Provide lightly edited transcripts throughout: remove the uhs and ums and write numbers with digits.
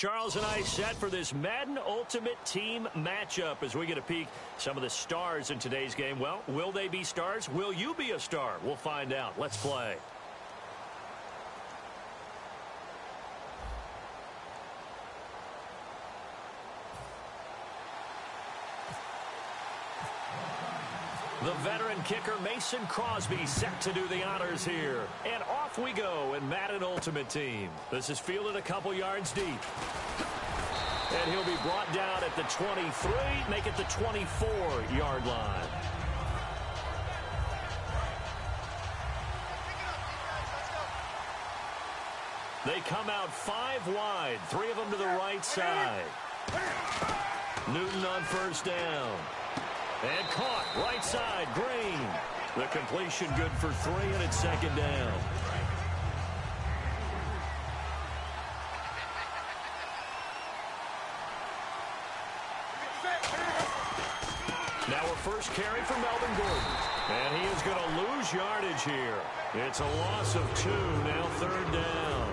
Charles and I set for this Madden Ultimate Team matchup as we get a peek some of the stars in today's game. Well, will they be stars? Will you be a star? We'll find out. Let's play. The veteran kicker Mason Crosby set to do the honors here. And off we go in Madden Ultimate Team. This is fielded a couple yards deep. And he'll be brought down at the 23, make it the 24-yard line. They come out 5 wide, 3 of them to the right side. Newton on first down. And caught, right side, Green. The completion good for 3, and it's second down. Now a first carry for Melvin Gordon. And he is going to lose yardage here. It's a loss of 2, now third down.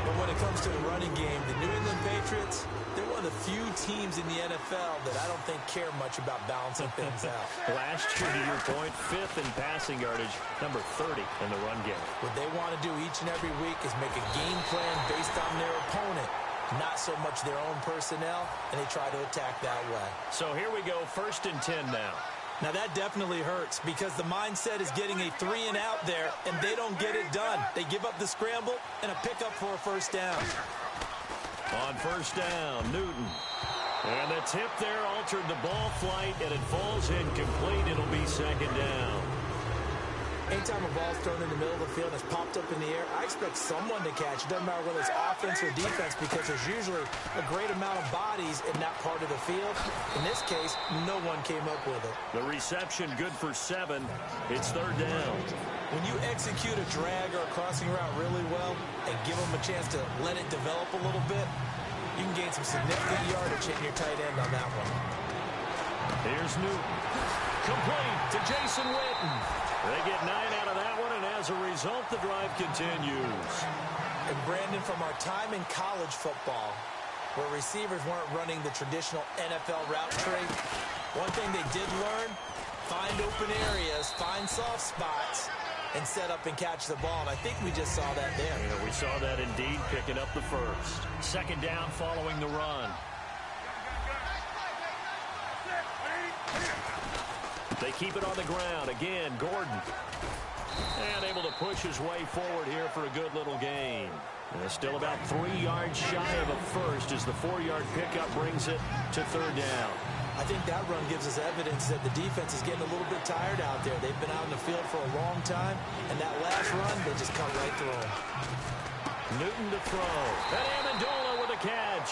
But when it comes to the running game, the New England Patriots, they're one of the few teams in the NFL that I don't think care much about balancing things out. Last year, to your point, 5th in passing yardage, number 30 in the run game. What they want to do each and every week is make a game plan based on their opponent, not so much their own personnel, and they try to attack that way. So here we go, 1st and 10 now. Now that definitely hurts because the mindset is getting a 3 and out there, and they don't get it done. They give up the scramble and a pickup for a first down. On first down, Newton. And the tip there altered the ball flight, and it falls incomplete. It'll be second down. Anytime a ball's thrown in the middle of the field and it's popped up in the air, I expect someone to catch. It doesn't matter whether it's offense or defense because there's usually a great amount of bodies in that part of the field. In this case, no one came up with it. The reception good for 7. It's third down. When you execute a drag or a crossing route really well and give them a chance to let it develop a little bit, you can gain some significant yardage hitting your tight end on that one. Here's Newton. Complete to Jason Witten. They get 9 out of that one, and as a result, the drive continues. And Brandon, from our time in college football, where receivers weren't running the traditional NFL route tree, one thing they did learn, find open areas, find soft spots, and set up and catch the ball. And I think we just saw that there. Yeah, we saw that indeed, picking up the first. Second down following the run. They keep it on the ground. Again, Gordon. And able to push his way forward here for a good little gain. And still about 3 yards shy of a first as the 4-yard pickup brings it to third down. I think that run gives us evidence that the defense is getting a little bit tired out there. They've been out in the field for a long time, and that last run, they just cut right through them. Newton to throw. And Amendola with a catch.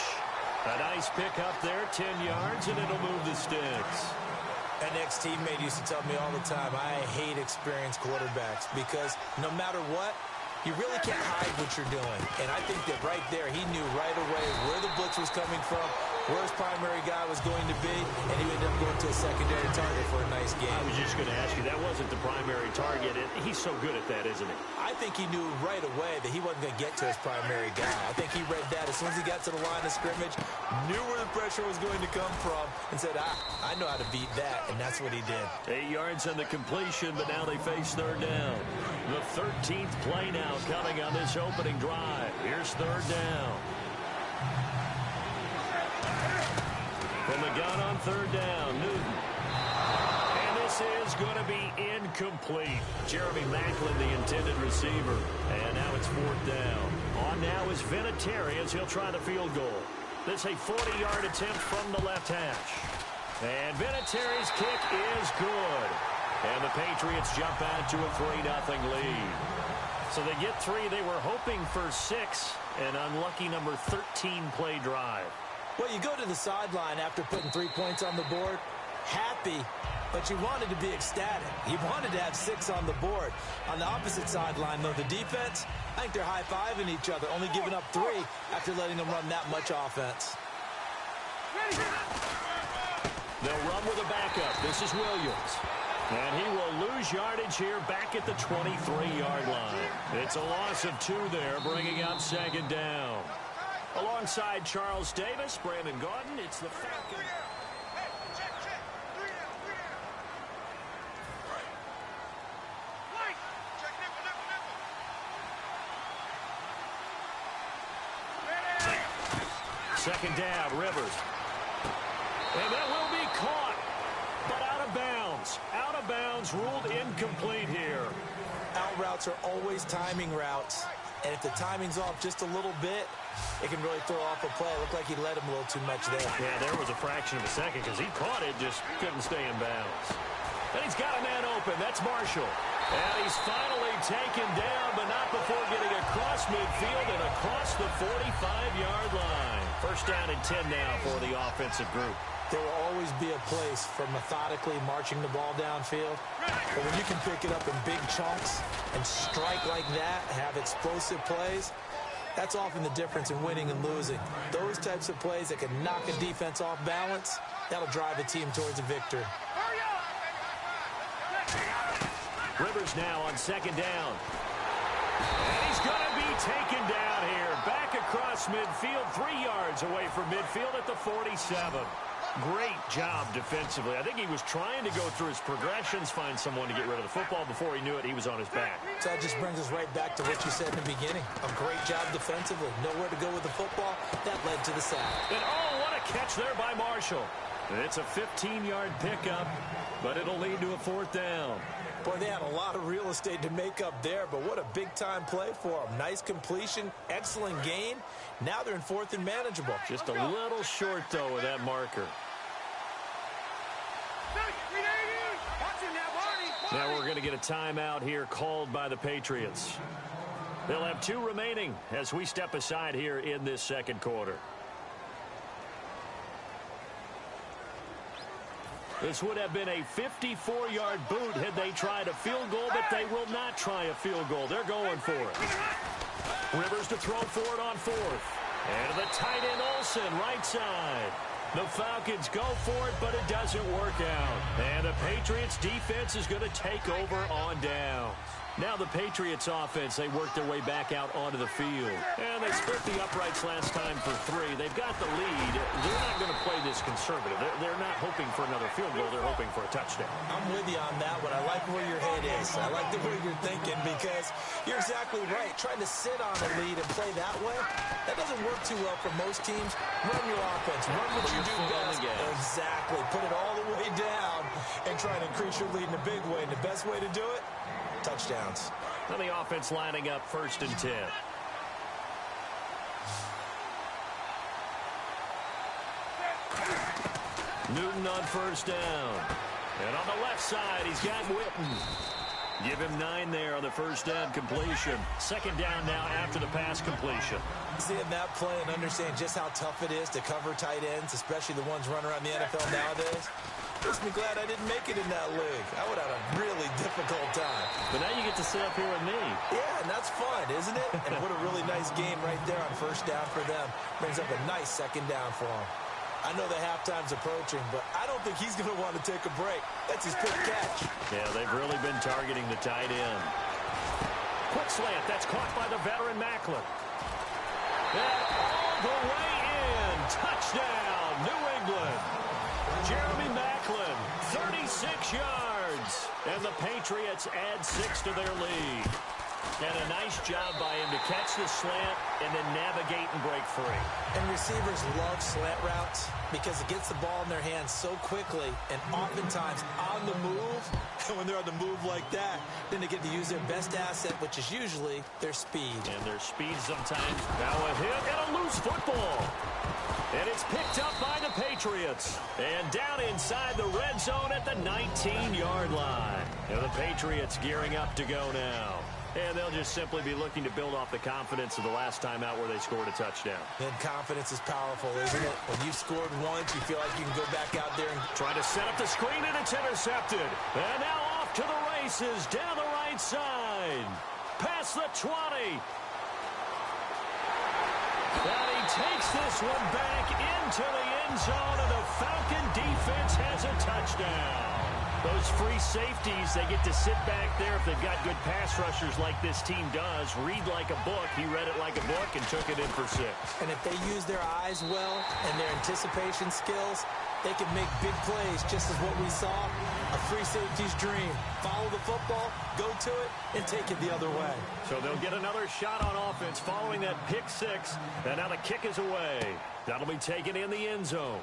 A nice pickup there, 10 yards, and it'll move the sticks. An ex-teammate used to tell me all the time, I hate experienced quarterbacks because no matter what, you really can't hide what you're doing. And I think that right there, he knew right away where the blitz was coming from, where his primary guy was going to be, and he ended up going to a secondary target for a nice game. I was just going to ask you, that wasn't the primary target. He's so good at that, isn't he? I think he knew right away that he wasn't going to get to his primary guy. I think he read that as soon as he got to the line of scrimmage, knew where the pressure was going to come from, and said, I know how to beat that, and that's what he did. 8 yards on the completion, but now they face third down. The 13th play now coming on this opening drive. Here's third down. From the gun on third down, Newton. And this is going to be incomplete. Jeremy Maclin, the intended receiver. And now it's fourth down. On now is Vinatieri as he'll try the field goal. This is a 40-yard attempt from the left hash. And Vinatieri's kick is good. And the Patriots jump out to a 3-0 lead. So they get 3. They were hoping for 6. An unlucky number 13 play drive. Well, you go to the sideline after putting 3 points on the board, happy, but you wanted to be ecstatic. You wanted to have 6 on the board. On the opposite sideline, though, the defense, I think they're high-fiving each other, only giving up 3 after letting them run that much offense. They'll run with a backup. This is Williams. And he will lose yardage here back at the 23-yard line. It's a loss of 2 there, bringing up second down. Alongside Charles Davis, Brandon Gaudin, it's the Falcons. Second down, Rivers. And that will be caught, but out of bounds. Out of bounds, ruled incomplete here. Out routes are always timing routes. And if the timing's off just a little bit, it can really throw off a play. It looked like he let him a little too much there. Yeah, there was a fraction of a second because he caught it, just couldn't stay in bounds. And he's got a man open. That's Marshall. And he's finally taken down, but not before getting across midfield and across the 45-yard line. First down and 10 now for the offensive group. There will always be a place for methodically marching the ball downfield. But when you can pick it up in big chunks and strike like that, have explosive plays, that's often the difference in winning and losing. Those types of plays that can knock a defense off balance, that'll drive a team towards a victory. Rivers now on second down. And he's going to be taken down here. Back across midfield, 3 yards away from midfield at the 47. Great job defensively. I think he was trying to go through his progressions, find someone to get rid of the football. Before he knew it, he was on his back. So that just brings us right back to what you said in the beginning. A great job defensively. Nowhere to go with the football. That led to the sack. And oh, what a catch there by Marshall. It's a 15-yard pickup, but it'll lead to a fourth down. Boy, they had a lot of real estate to make up there, but what a big-time play for them. Nice completion, excellent gain. Now they're in fourth and manageable. Just a little short, though, with that marker. Now we're going to get a timeout here called by the Patriots. They'll have 2 remaining as we step aside here in this second quarter. This would have been a 54-yard boot had they tried a field goal, but they will not try a field goal. They're going for it. Rivers to throw for it on fourth. And the tight end Olsen, right side. The Falcons go for it, but it doesn't work out. And the Patriots defense is going to take over on down. Now the Patriots offense, they work their way back out onto the field. And they split the uprights last time for 3. They've got the lead. They're not going to play this conservative. They're not hoping for another field goal. They're hoping for a touchdown. I'm with you on that one. I like where your head is. I like the way you're thinking because you're exactly right. Trying to sit on a lead and play that way, that doesn't work too well for most teams. Run your offense. Run what you do best. Exactly. Put it all the way down and try to increase your lead in a big way. And the best way to do it, touchdowns. Now the offense lining up first and 10. Newton on first down. And on the left side, he's got Witten. Give him 9 there on the first down completion. Second down now after the pass completion. Seeing that play and understand just how tough it is to cover tight ends, especially the ones running around the NFL nowadays, makes me glad I didn't make it in that league. I would have had a really difficult time. But now you get to sit up here with me. Yeah, and that's fun, isn't it? And what a really nice game right there on first down for them. Brings up a nice second down for them. I know the halftime's approaching, but I don't think he's going to want to take a break. That's his quick catch. Yeah, they've really been targeting the tight end. Quick slant. That's caught by the veteran Macklin. And all the way in. Touchdown, New England. Jeremy Macklin, 36 yards. And the Patriots add 6 to their lead. And a nice job by him to catch the slant and then navigate and break free. And receivers love slant routes because it gets the ball in their hands so quickly and oftentimes on the move. And when they're on the move like that, then they get to use their best asset, which is usually their speed. And their speed sometimes. Now a hit and a loose football. And it's picked up by the Patriots. And down inside the red zone at the 19-yard line. And the Patriots gearing up to go now. And they'll just simply be looking to build off the confidence of the last time out where they scored a touchdown. And confidence is powerful, isn't it? When you've scored once, you feel like you can go back out there and try to set up the screen, and it's intercepted. And now off to the races down the right side. Past the 20. And he takes this one back into the end zone, and the Falcon defense has a touchdown. Those free safeties, they get to sit back there if they've got good pass rushers like this team does. Read like a book. He read it like a book and took it in for 6. And if they use their eyes well and their anticipation skills, they can make big plays, just as what we saw. A free safety's dream. Follow the football, go to it, and take it the other way. So they'll get another shot on offense following that pick 6. And now the kick is away. That'll be taken in the end zone.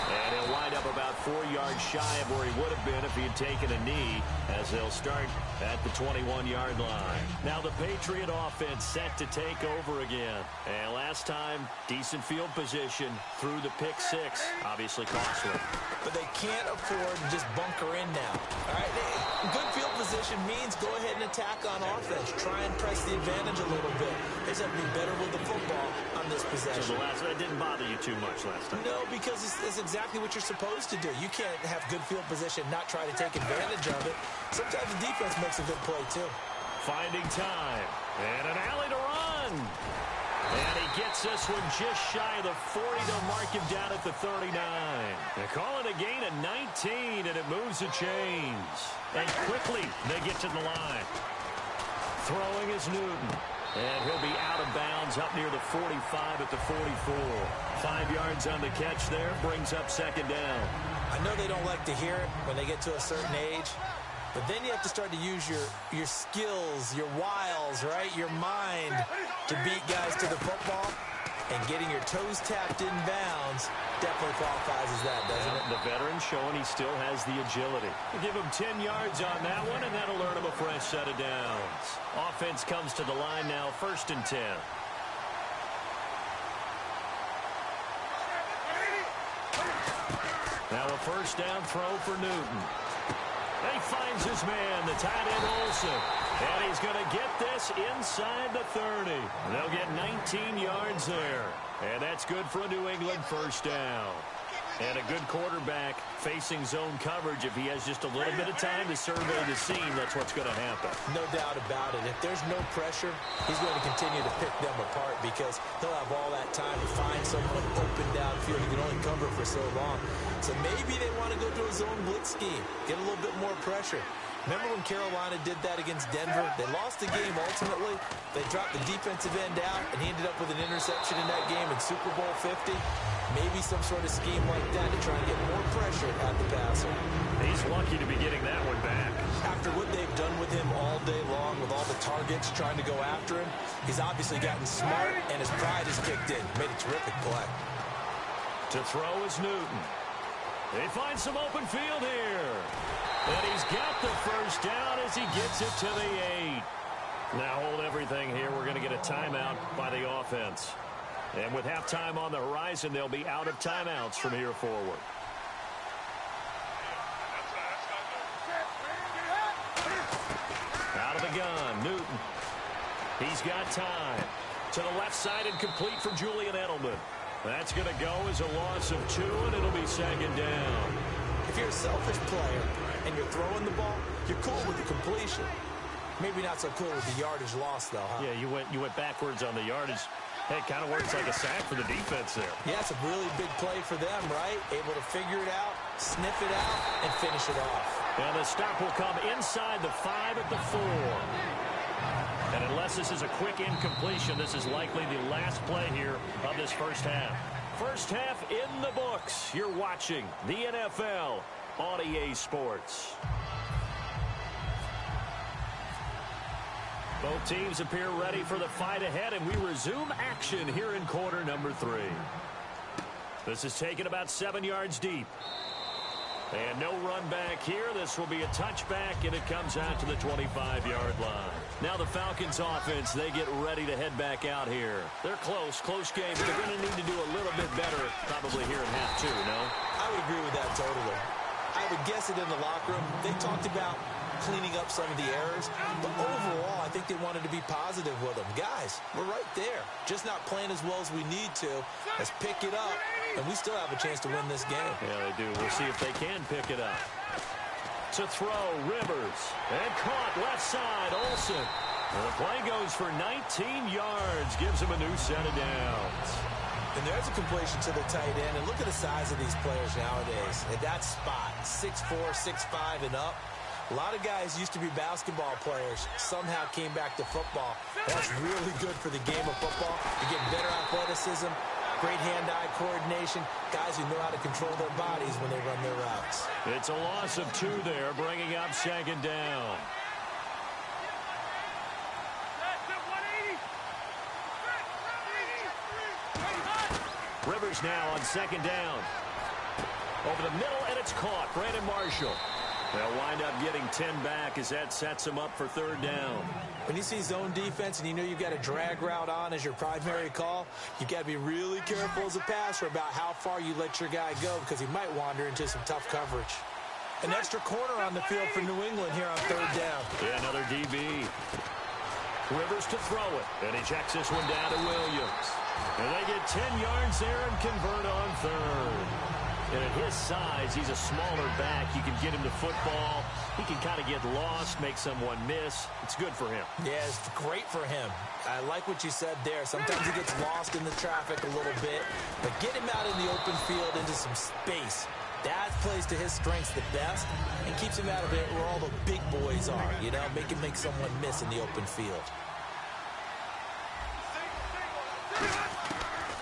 And he'll wind up about 4 yards shy of where he would have been if he had taken a knee, as they'll start at the 21-yard line. Now the Patriot offense set to take over again. And last time, decent field position through the pick 6. Obviously costly. But they can't afford to just bunker in now. All right, good field position means go ahead and attack on offense. Try and press the advantage a little bit. They just have to be better with the football on this possession. So that didn't bother you too much last time? No, because it's exactly what you're supposed to do. You can't have good field position, not try to take advantage of it. Sometimes the defense makes a good play, too. Finding time. And an alley to run. And he gets this one just shy of the 40. They'll mark him down at the 39. They call it a gain of 19, and it moves the chains. And quickly, they get to the line. Throwing is Newton. And he'll be out of bounds up near the 45 at the 44. 5 yards on the catch there. Brings up 2nd down. I know they don't like to hear it when they get to a certain age. But then you have to start to use your skills, your wiles, right? Your mind to beat guys to the football. And getting your toes tapped in bounds definitely qualifies as that, doesn't it? The veteran showing he still has the agility. We'll give him 10 yards on that one, and that'll earn him a fresh set of downs. Offense comes to the line now, 1st and 10. Now a 1st down throw for Newton. He finds his man, the tight end Olsen. And he's going to get this inside the 30. They'll get 19 yards there. And that's good for a New England 1st down. And a good quarterback facing zone coverage. If he has just a little bit of time to survey the scene, that's what's going to happen. No doubt about it. If there's no pressure, he's going to continue to pick them apart because he'll have all that time to find someone open downfield. He can only cover for so long. So maybe they want to go to a zone blitz scheme, get a little bit more pressure. Remember when Carolina did that against Denver? They lost the game ultimately. They dropped the defensive end out, and he ended up with an interception in that game in Super Bowl 50. Maybe some sort of scheme like that to try and get more pressure at the passer. He's lucky to be getting that one back. After what they've done with him all day long, with all the targets trying to go after him, he's obviously gotten smart, and his pride has kicked in. Made a terrific play. To throw is Newton. They find some open field here. And he's got the 1st down as he gets it to the 8. Now hold everything here. We're going to get a timeout by the offense. And with halftime on the horizon, they'll be out of timeouts from here forward. Out of the gun, Newton. He's got time. To the left side and complete for Julian Edelman. That's going to go as a loss of 2, and it'll be 2nd down. If you're a selfish player and you're throwing the ball, you're cool with the completion. Maybe not so cool with the yardage loss, though, huh? Yeah, you went backwards on the yardage. Hey, it kind of works like a sack for the defense there. Yeah, it's a really big play for them, right? Able to figure it out, sniff it out, and finish it off. And the stop will come inside the 5 at the 4. And unless this is a quick incompletion, this is likely the last play here of this 1st half. 1st half in the books. You're watching the NFL on EA Sports. Both teams appear ready for the fight ahead, and we resume action here in quarter number 3. This is taken about 7 yards deep. And no run back here. This will be a touchback, and it comes out to the 25-yard line. Now the Falcons offense, they get ready to head back out here. They're close game, but they're going to need to do a little bit better probably here in half 2, no? I would agree with that totally. I would guess it in the locker room. They talked about cleaning up some of the errors, but overall, I think they wanted to be positive with them. Guys, we're right there. Just not playing as well as we need to. Let's pick it up, and we still have a chance to win this game. Yeah, they do. We'll see if they can pick it up. To throw, Rivers. And caught left side, Olsen. And the play goes for 19 yards. Gives him a new set of downs. And there's a completion to the tight end. And look at the size of these players nowadays. At that spot, 6'4", 6'5", and up. A lot of guys used to be basketball players, somehow came back to football. That's really good for the game of football. You get better athleticism, great hand-eye coordination, guys who know how to control their bodies when they run their routes. It's a loss of 2 there, bringing up second down. Rivers now on second down. Over the middle, and it's caught. Brandon Marshall. They'll wind up getting 10 back as that sets them up for third down. When you see zone defense and you know you've got a drag route on as your primary call, you've got to be really careful as a passer about how far you let your guy go because he might wander into some tough coverage. An extra corner on the field for New England here on third down. Yeah, another DB. Rivers to throw it, and he checks this one down to Williams. And they get 10 yards there and convert on third. And at his size, he's a smaller back. You can get him to football. He can kind of get lost, make someone miss. It's good for him. Yeah, it's great for him. I like what you said there. Sometimes he gets lost in the traffic a little bit. But get him out in the open field into some space. That plays to his strengths the best and keeps him out of it where all the big boys are, you know, make him make someone miss in the open field.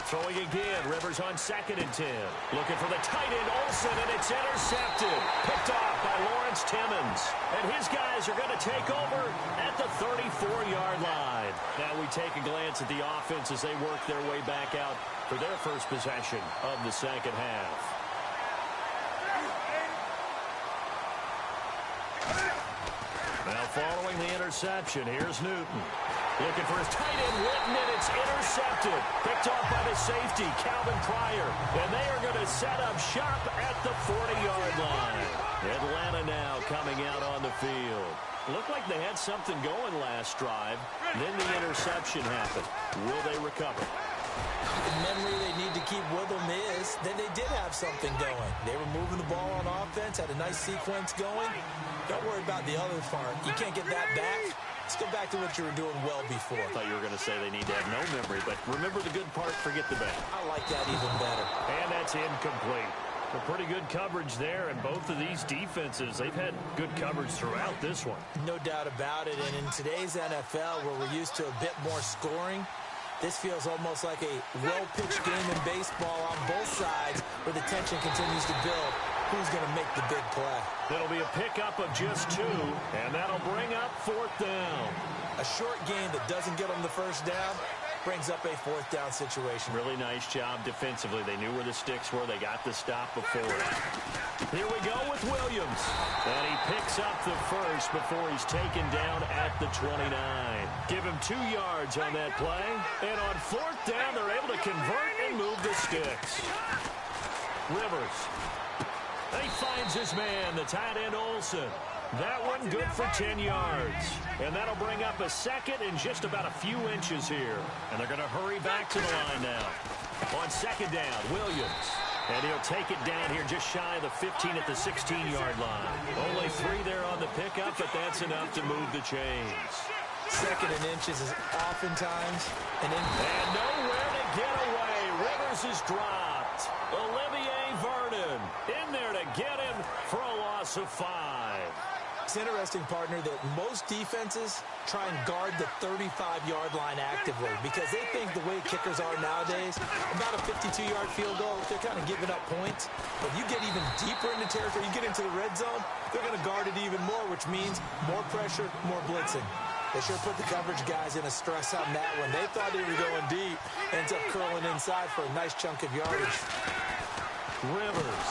Throwing again, Rivers on 2nd and 10. Looking for the tight end, Olsen, and it's intercepted. Picked off by Lawrence Timmons. And his guys are going to take over at the 34-yard line. Now we take a glance at the offense as they work their way back out for their first possession of the second half. Now following the interception, here's Newton. Looking for his tight end, Witten, and it's intercepted. Picked off by the safety, Calvin Pryor. And they are going to set up shop at the 40-yard line. Atlanta now coming out on the field. Looked like they had something going last drive. Then the interception happened. Will they recover? The memory they need to keep with them is that they did have something going. They were moving the ball on offense, had a nice sequence going. Don't worry about the other part. You can't get that back. Let's go back to what you were doing well before. I thought you were going to say they need to have no memory, but remember the good part, forget the bad. I like that even better. And that's incomplete. A pretty good coverage there, and both of these defenses, they've had good coverage throughout this one. No doubt about it, and in today's NFL, where we're used to a bit more scoring, this feels almost like a well-pitched game in baseball on both sides where the tension continues to build. Who's going to make the big play? It'll be a pickup of just 2, and that'll bring up 4th down. A short game that doesn't get them the first down brings up a 4th down situation. Really nice job defensively. They knew where the sticks were. They got the stop before it. Here we go with Williams. And he picks up the first before he's taken down at the 29. Give him 2 yards on that play. And on 4th down, they're able to convert and move the sticks. Rivers. He finds his man, the tight end Olsen. That one good for 10 yards. And that'll bring up a 2nd and just about a few inches here. And they're going to hurry back to the line now. On 2nd down, Williams. And he'll take it down here just shy of the 15 at the 16-yard line. Only 3 there on the pickup, but that's enough to move the chains. 2nd and inches is oftentimes an and nowhere to get away. Rivers is dropped. Olivier Vernon in there to get him for a loss of 5. It's interesting, partner, that most defenses try and guard the 35-yard line actively because they think the way kickers are nowadays, about a 52-yard field goal, they're kind of giving up points. But you get even deeper into territory, you get into the red zone, they're going to guard it even more, which means more pressure, more blitzing. They sure put the coverage guys in a stress on that one. They thought they were going deep. Ends up curling inside for a nice chunk of yardage. Rivers.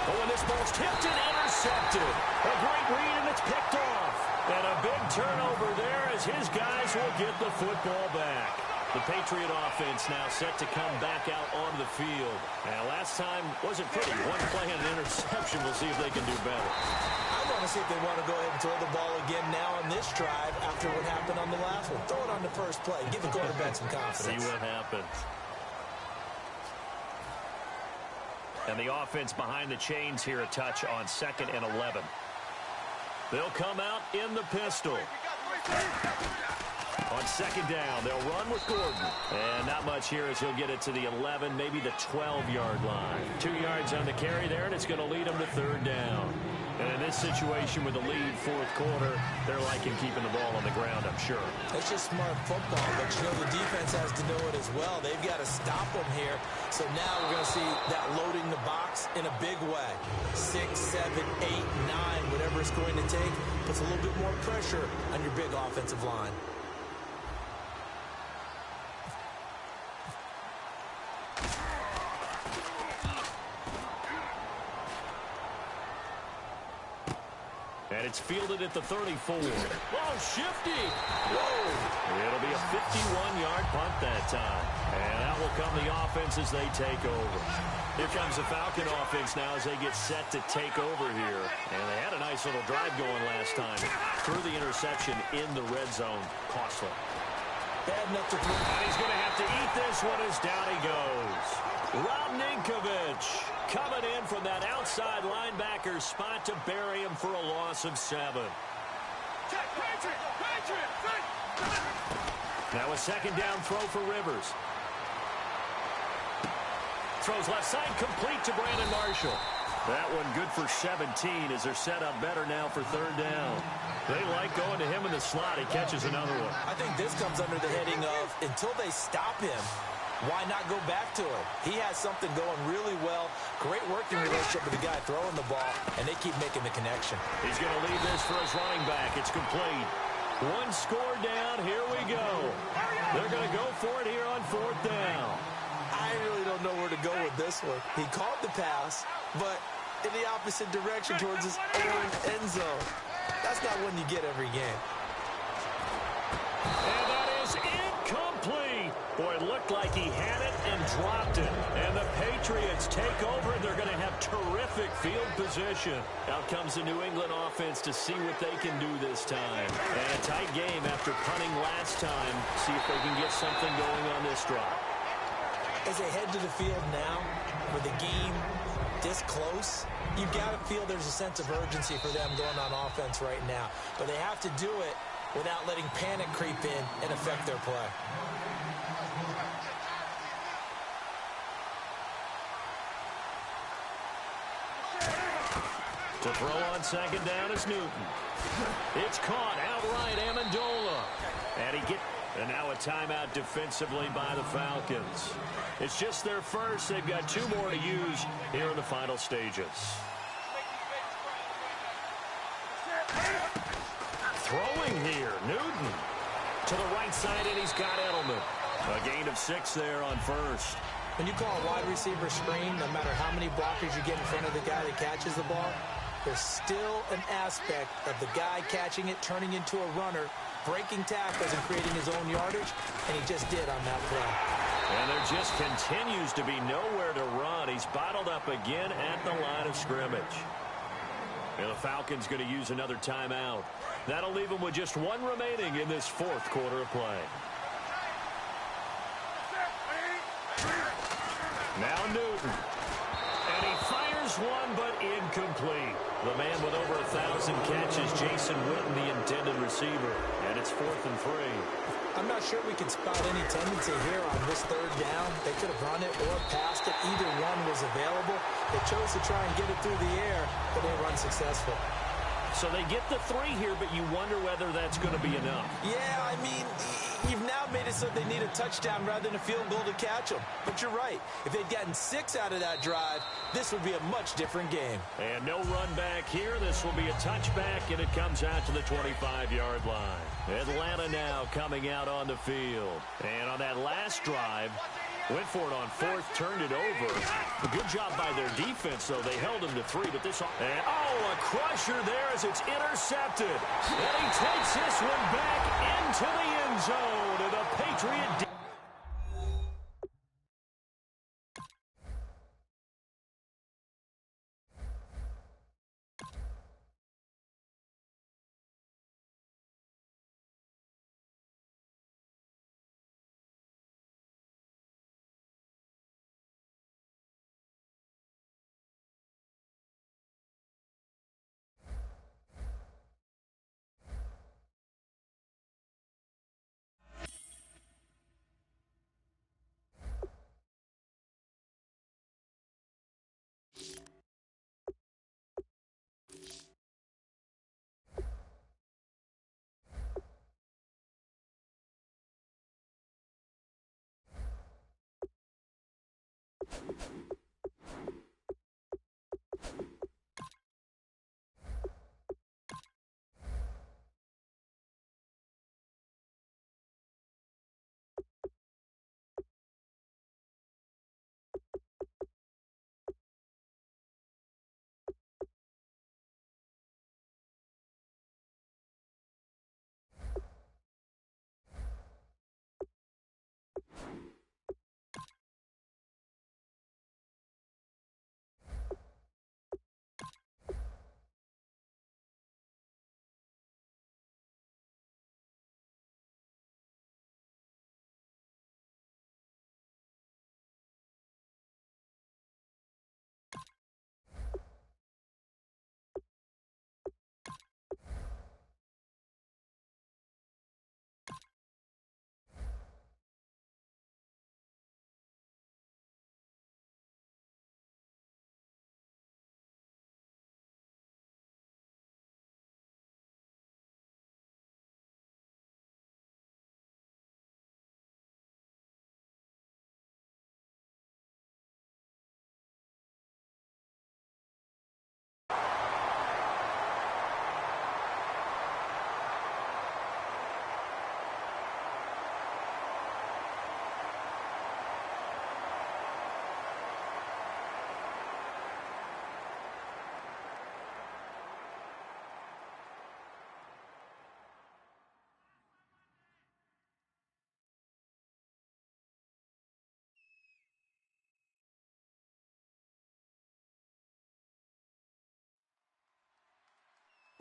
Oh, and this ball's tipped and intercepted. A great read, and it's picked off. And a big turnover there as his guys will get the football back. The Patriot offense now set to come back out onto the field. And last time wasn't pretty. One play and an interception. We'll see if they can do better. I want to see if they want to go ahead and throw the ball again now on this drive after what happened on the last one. Throw it on the first play. Give the quarterback some confidence. See what happens. And the offense behind the chains here a touch on 2nd and 11. They'll come out in the pistol. On second down, they'll run with Gordon. And not much here as he'll get it to the 11, maybe the 12-yard line. 2 yards on the carry there, and it's going to lead him to third down. And in this situation with the lead fourth quarter, they're liking keeping the ball on the ground, I'm sure. It's just smart football, but you know the defense has to know it as well. They've got to stop them here. So now we're going to see that loading the box in a big way. 6, 7, 8, 9, whatever it's going to take, puts a little bit more pressure on your big offensive line. And it's fielded at the 34. Oh, shifty. Whoa. It'll be a 51-yard punt that time. And that will come the offense as they take over. Here comes the Falcon offense now as they get set to take over here. And they had a nice little drive going last time. Threw the interception in the red zone. Costly. Bad enough to throw. And he's going to have to eat this one as down he goes. Rob Ninkovich coming in from that outside linebacker spot to bury him for a loss of 7. Now a second down throw for Rivers. Throws left side, complete to Brandon Marshall. That one good for 17 as they're set up better now for third down. They like going to him in the slot. He catches another one. I think this comes under the heading of until they stop him, why not go back to him? He has something going really well. Great working relationship with the guy throwing the ball, and they keep making the connection. He's going to leave this for his running back. It's complete. One score down. Here we go. They're going to go for it here on fourth down. I really don't know where to go with this one. He caught the pass, but in the opposite direction towards his own end zone. That's not one you get every game. And that is incomplete. Boy, it looked like he had it and dropped it. And the Patriots take over. They're going to have terrific field position. Out comes the New England offense to see what they can do this time. And a tight game after punting last time. See if they can get something going on this drive. As they head to the field now, with the game this close, you've got to feel there's a sense of urgency for them going on offense right now. But they have to do it without letting panic creep in and affect their play. To throw on second down is Newton. It's caught outright, Amendola. And now a timeout defensively by the Falcons. It's just their first. They've got 2 more to use here in the final stages. Throwing here, Newton. To the right side, and he's got Edelman. A gain of 6 there on first. When you call a wide receiver screen, no matter how many blockers you get in front of the guy that catches the ball, there's still an aspect of the guy catching it, turning into a runner, breaking tackles and creating his own yardage, and he just did on that play. And there just continues to be nowhere to run. He's bottled up again at the line of scrimmage. And the Falcons going to use another timeout. That'll leave them with just 1 remaining in this fourth quarter of play. Now Newton. And he fires one, but incomplete. The man with over 1,000 catches, Jason Witten, the intended receiver. And it's 4th and 3. I'm not sure we can spot any tendency here on this third down. They could have run it or passed it. Either one was available. They chose to try and get it through the air, but they were unsuccessful. So they get the 3 here, but you wonder whether that's going to be enough. Yeah, I mean, you've now made it so they need a touchdown rather than a field goal to catch them. But you're right. If they'd gotten 6 out of that drive, this would be a much different game. And no run back here. This will be a touchback, and it comes out to the 25-yard line. Atlanta now coming out on the field. And on that last drive, went for it on 4th, turned it over. A good job by their defense, though. They held him to 3, but this... And, a crusher there as it's intercepted. And he takes this one back into the end zone. And the Patriot...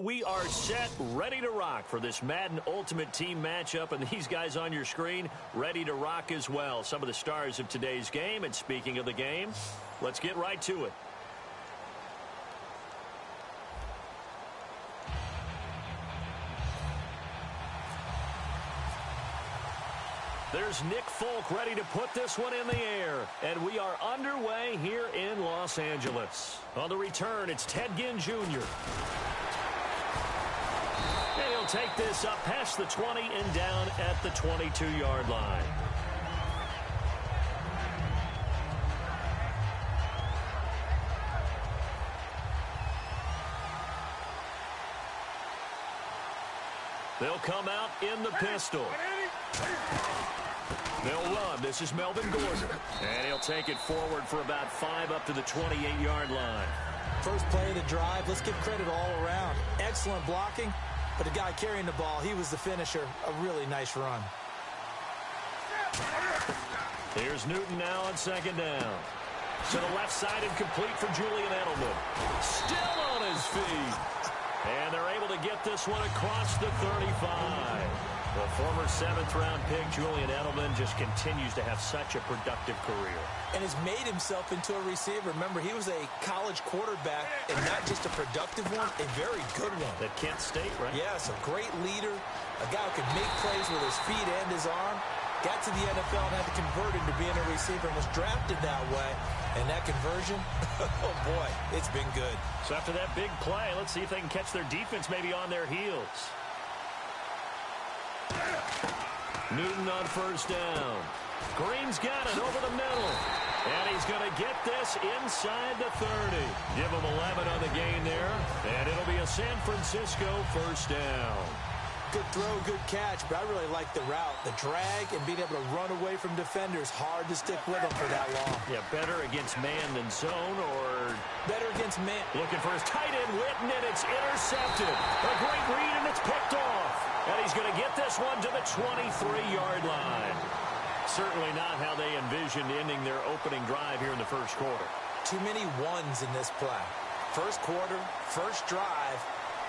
we are set, ready to rock for this Madden Ultimate Team matchup, and these guys on your screen ready to rock as well. Some of the stars of today's game, and speaking of the game, let's get right to it. There's Nick Folk ready to put this one in the air. And we are underway here in Los Angeles. On the return, it's Ted Ginn Jr. And he'll take this up past the 20 and down at the 22-yard line. They'll come out in the pistol. They'll run. This is Melvin Gordon. And he'll take it forward for about 5 up to the 28-yard line. First play of the drive. Let's give credit all around. Excellent blocking, but the guy carrying the ball, he was the finisher. A really nice run. Here's Newton now on second down. To the left side and complete for Julian Edelman. Still on his feet. And they're able to get this one across the 35. The former 7th-round pick, Julian Edelman, just continues to have such a productive career. And has made himself into a receiver. Remember, he was a college quarterback, and not just a productive one, a very good one. At Kent State, right? Yes, a great leader, a guy who could make plays with his feet and his arm. Got to the NFL and had to convert into being a receiver and was drafted that way. And that conversion, oh boy, it's been good. So after that big play, let's see if they can catch their defense maybe on their heels. Newton on first down. Green's got it over the middle. And he's going to get this inside the 30. Give him 11 on the gain there. And it'll be a San Francisco first down. Good throw, good catch, but I really like the route. The drag and being able to run away from defenders. Hard to stick with them for that long. Yeah, better against man than zone, or better against man. Looking for his tight end, Witten, and it's intercepted. A great read, and it's picked off. And he's going to get this one to the 23-yard line. Certainly not how they envisioned ending their opening drive here in the first quarter. Too many ones in this play. First quarter, first drive,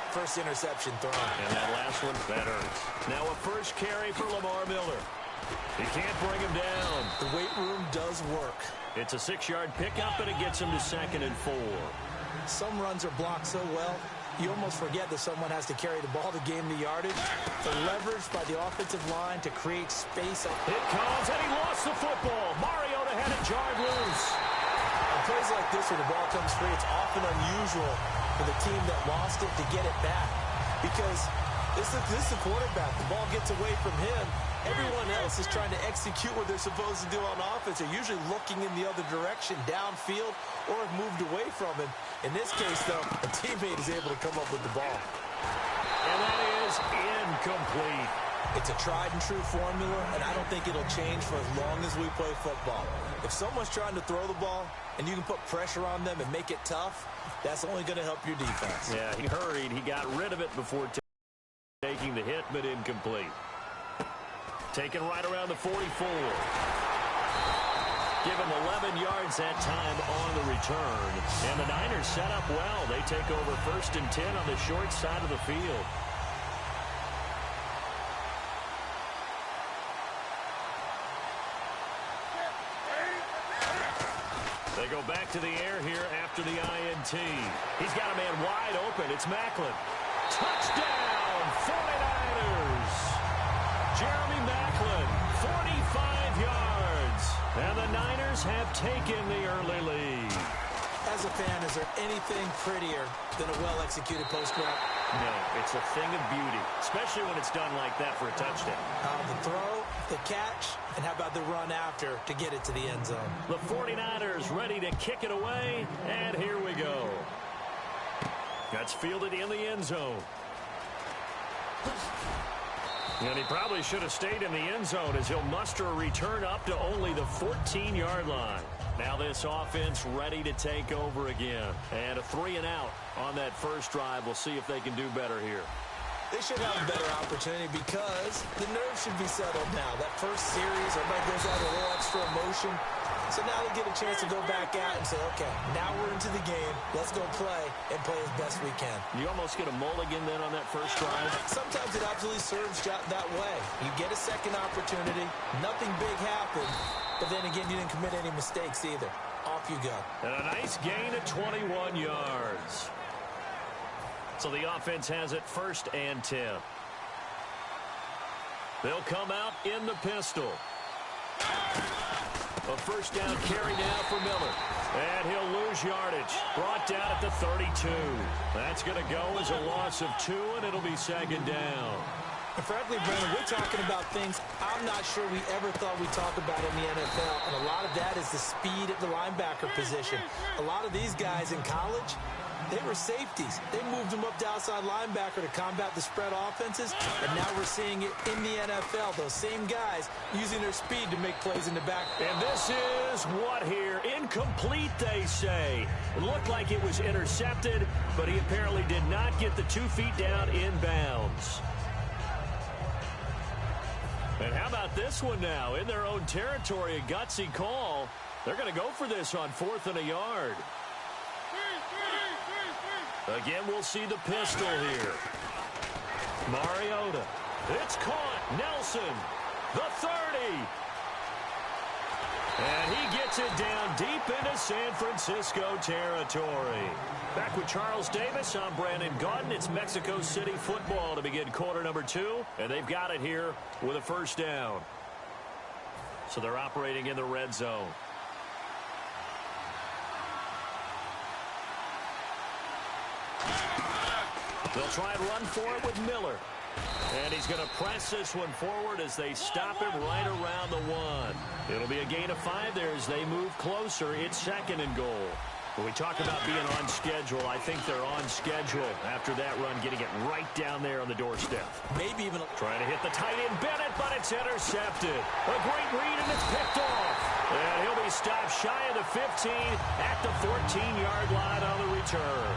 first interception thrown. And that last one, that hurts. Now a first carry for Lamar Miller. He can't bring him down. The weight room does work. It's a 6-yard pickup, and it gets him to 2nd and 4. Some runs are blocked so well, you almost forget that someone has to carry the ball to gain the yardage. The leverage by the offensive line to create space. It comes, and he lost the football. Mariota had it jarred loose. On plays like this where the ball comes free, it's often unusual for the team that lost it to get it back. Because this is the quarterback. The ball gets away from him. Everyone else is trying to execute what they're supposed to do on offense. They're usually looking in the other direction, downfield, or have moved away from him. In this case, though, a teammate is able to come up with the ball. And that is incomplete. It's a tried-and-true formula, and I don't think it'll change for as long as we play football. If someone's trying to throw the ball and you can put pressure on them and make it tough, that's only going to help your defense. Yeah, he hurried. He got rid of it before taking the hit, but incomplete. Taken right around the 44. Give him 11 yards that time on the return. And the Niners set up well. They take over 1st and 10 on the short side of the field. They go back to the air here after the INT. He's got a man wide open. It's Maclin. Touchdown, 49ers. Jeremy Maclin, 45 yards. And the Niners have taken the early lead. As a fan, is there anything prettier than a well-executed post-route? No, it's a thing of beauty, especially when it's done like that for a touchdown. The throw, the catch, and how about the run after to get it to the end zone? The 49ers ready to kick it away, and here we go. That's fielded in the end zone. And he probably should have stayed in the end zone as he'll muster a return up to only the 14-yard line. Now this offense ready to take over again. And a 3-and-out on that first drive. We'll see if they can do better here. They should have a better opportunity because the nerves should be settled now. That first series, everybody goes out with a little extra emotion. So now they get a chance to go back out and say, okay, now we're into the game. Let's go play and play as best we can. You almost get a mulligan then on that first drive. Sometimes it absolutely serves that way. You get a second opportunity. Nothing big happened. But then again, you didn't commit any mistakes either. Off you go. And a nice gain of 21 yards. So the offense has it 1st and 10. They'll come out in the pistol. A first down carry now for Miller. And he'll lose yardage. Brought down at the 32. That's going to go as a loss of 2, and it'll be 2nd down. And frankly, Brandon, we're talking about things I'm not sure we ever thought we'd talk about in the NFL. And a lot of that is the speed at the linebacker position. A lot of these guys in college, they were safeties. They moved them up to outside linebacker to combat the spread offenses. And now we're seeing it in the NFL. Those same guys using their speed to make plays in the back. And this is what here? Incomplete, they say. It looked like it was intercepted, but he apparently did not get the 2 feet down in bounds. And how about this one now? In their own territory, a gutsy call. They're going to go for this on 4th and a yard. Again, we'll see the pistol here. Mariota. It's caught. Nelson. The 30. And he gets it down deep into San Francisco territory. Back with Charles Davis, I'm Brandon Gaudin. It's Mexico City football to begin quarter number 2. And they've got it here with a first down. So they're operating in the red zone. They'll try and run for it with Miller. And he's going to press this one forward as they stop him right around the 1. It'll be a gain of 5 there as they move closer. It's 2nd and goal. When we talk about being on schedule, I think they're on schedule after that run, getting it right down there on the doorstep. Maybe even trying to hit the tight end Bennett, but it's intercepted. A great read, and it's picked off. And he'll be stopped shy of the 15 at the 14-yard line on the return.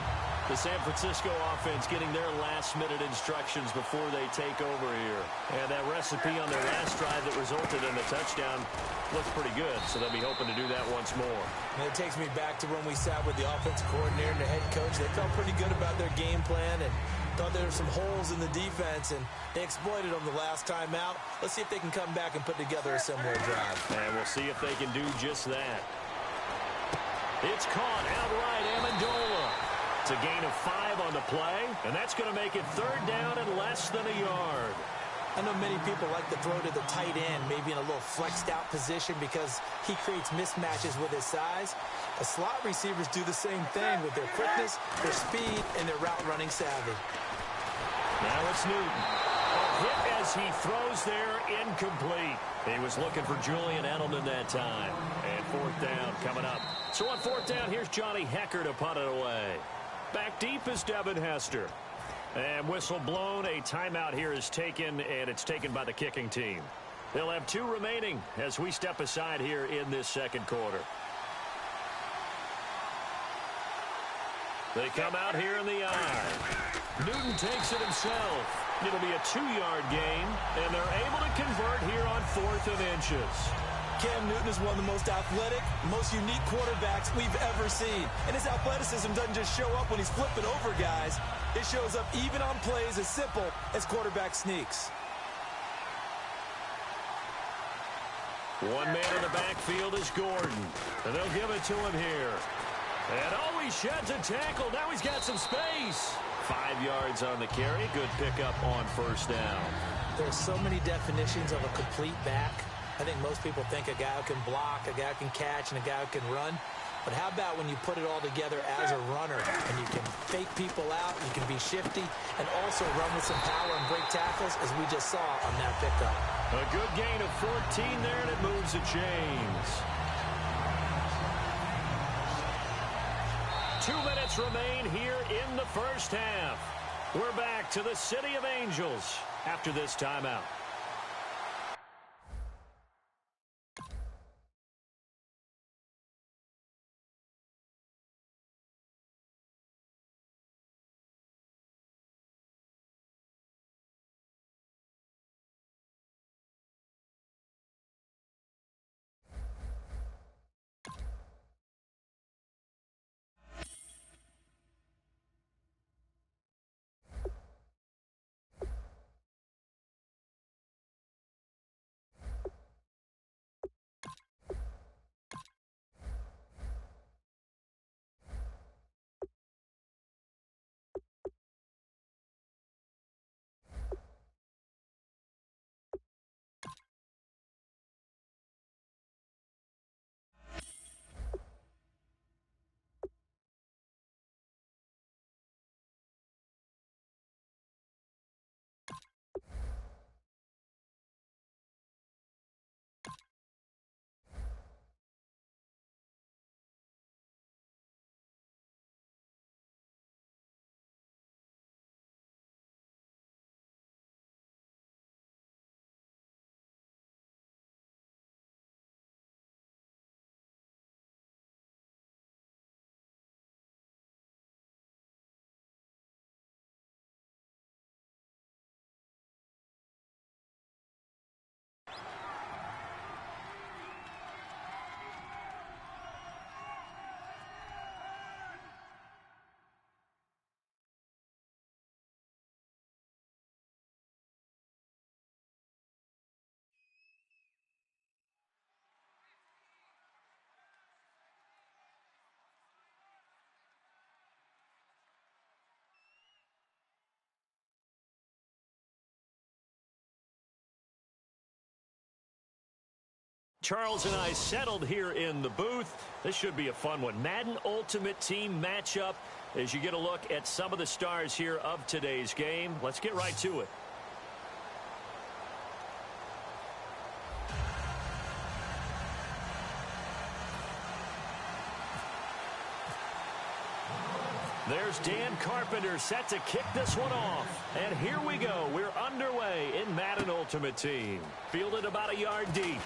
The San Francisco offense getting their last-minute instructions before they take over here. And that recipe on their last drive that resulted in the touchdown looks pretty good, so they'll be hoping to do that once more. And it takes me back to when we sat with the offensive coordinator and the head coach. They felt pretty good about their game plan and thought there were some holes in the defense, and they exploited them the last time out. Let's see if they can come back and put together a similar drive. And we'll see if they can do just that. It's caught outright, Amendola. It's a gain of 5 on the play, and that's going to make it 3rd down and less than a yard. I know many people like to throw to the tight end, maybe in a little flexed out position because he creates mismatches with his size. The slot receivers do the same thing with their quickness, their speed, and their route running savvy. Now it's Newton. A hit as he throws there, incomplete. He was looking for Julian Edelman that time. And 4th down coming up. So on 4th down, here's Johnny Hecker to punt it away. Back deep is Devin Hester. And whistle blown. A timeout here is taken, and it's taken by the kicking team. They'll have 2 remaining as we step aside here in this 2nd quarter. They come out here in the eye. Newton takes it himself. It'll be a 2-yard gain, and they're able to convert here on 4th and inches. Cam Newton is one of the most athletic, most unique quarterbacks we've ever seen. And his athleticism doesn't just show up when he's flipping over guys. It shows up even on plays as simple as quarterback sneaks. One man in the backfield is Gordon. And they'll give it to him here. And oh, he sheds a tackle. Now he's got some space. 5 yards on the carry. Good pickup on 1st down. There's so many definitions of a complete back. I think most people think a guy who can block, a guy who can catch, and a guy who can run. But how about when you put it all together as a runner and you can fake people out, you can be shifty, and also run with some power and break tackles, as we just saw on that pickup. A good gain of 14 there, and it moves the chains. 2 minutes remain here in the first half. We're back to the City of Angels after this timeout. Charles and I settled here in the booth. This should be a fun one. Madden Ultimate Team matchup as you get a look at some of the stars here of today's game. Let's get right to it. There's Dan Carpenter set to kick this one off. And here we go. We're underway in Madden Ultimate Team. Fielded about a yard deep.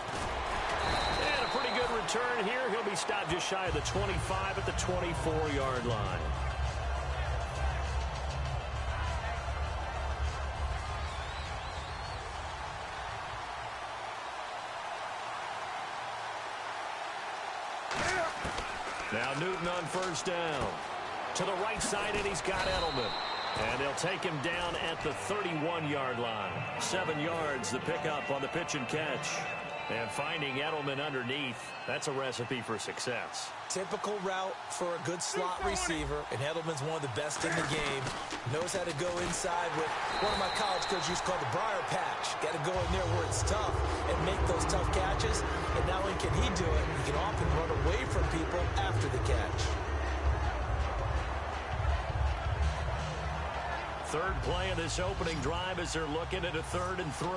And a pretty good return here. He'll be stopped just shy of the 25 at the 24-yard line. Now Newton on first down. To the right side, and he's got Edelman. And they'll take him down at the 31-yard line. 7 yards, the pickup on the pitch and catch. And finding Edelman underneath, that's a recipe for success. Typical route for a good slot receiver, and Edelman's one of the best in the game. Knows how to go inside with one of my college coaches used to call the briar patch. Got to go in there where it's tough and make those tough catches. And not only can he do it, he can often run away from people after the catch. Third play of this opening drive as they're looking at a 3rd and 3.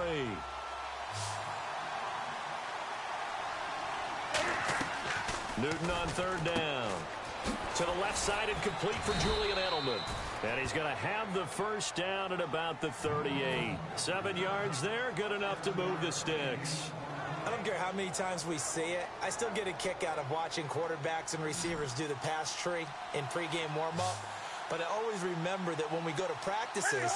Newton on 3rd down. To the left side and complete for Julian Edelman. And he's going to have the first down at about the 38. 7 yards there, good enough to move the sticks. I don't care how many times we see it. I still get a kick out of watching quarterbacks and receivers do the pass tree in pregame warm-up. But I always remember that when we go to practices,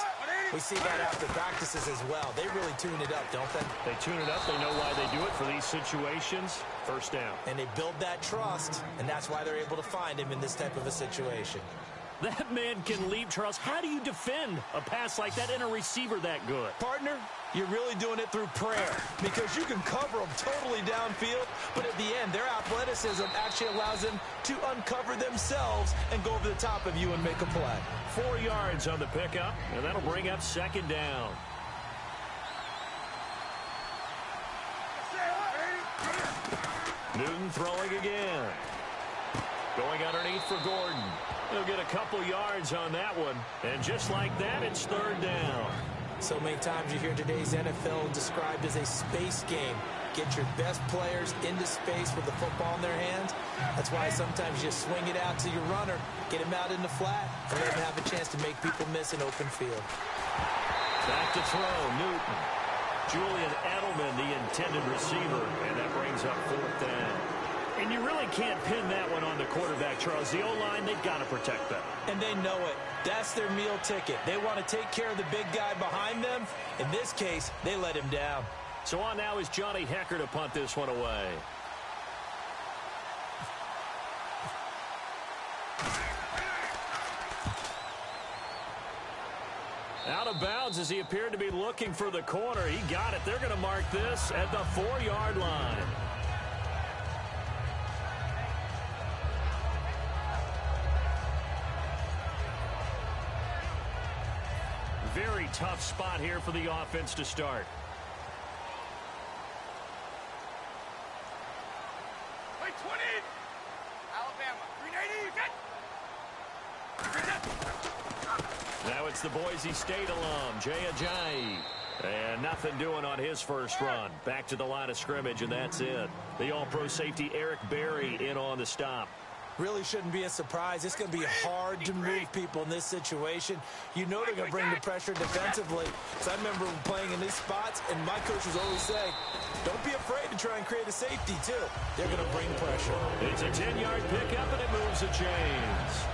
we see that after practices as well. They really tune it up, don't they? They tune it up. They know why they do it for these situations. First down. And they build that trust, and that's why they're able to find him in this type of a situation. That man can leap, Charles. How do you defend a pass like that and a receiver that good? Partner, you're really doing it through prayer because you can cover them totally downfield, but at the end, their athleticism actually allows them to uncover themselves and go over the top of you and make a play. 4 yards on the pickup, and that'll bring up 2nd down. Newton throwing again. Going underneath for Gordon. He'll get a couple yards on that one. And just like that, it's 3rd down. So many times you hear today's NFL described as a space game. Get your best players into space with the football in their hands. That's why sometimes you swing it out to your runner, get him out in the flat, and let him have a chance to make people miss an open field. Back to throw, Newton. Julian Edelman, the intended receiver, and that brings up 4th down. And you really can't pin that one on the quarterback, Charles. The O-line, they've got to protect that. And they know it. That's their meal ticket. They want to take care of the big guy behind them. In this case, they let him down. So on now is Johnny Hecker to punt this one away. Out of bounds as he appeared to be looking for the corner. He got it. They're going to mark this at the 4-yard line. Very tough spot here for the offense to start. Play 20. Alabama. 380. Now it's the Boise State alum, Jay Ajayi. And nothing doing on his first run. Back to the line of scrimmage, and that's it. The all-pro safety Eric Berry in on the stop. Really shouldn't be a surprise. It's going to be hard to move people in this situation. You know they're going to bring the pressure defensively. So I remember playing in these spots, and my coaches always say, don't be afraid to try and create a safety, too. They're going to bring pressure. It's a 10-yard pickup, and it moves the chains.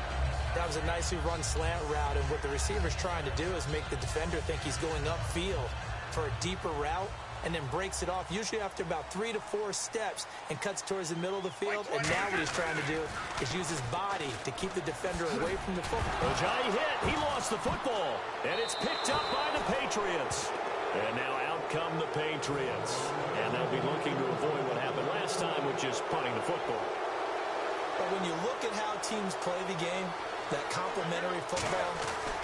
That was a nicely run slant route, and what the receiver's trying to do is make the defender think he's going upfield for a deeper route, and then breaks it off, usually after about 3 to 4 steps, and cuts towards the middle of the field. And now what he's trying to do is use his body to keep the defender away from the football. Ajayi hit. He lost the football, and it's picked up by the Patriots. And now out come the Patriots. And they'll be looking to avoid what happened last time with just punting the football. But when you look at how teams play the game, that complementary football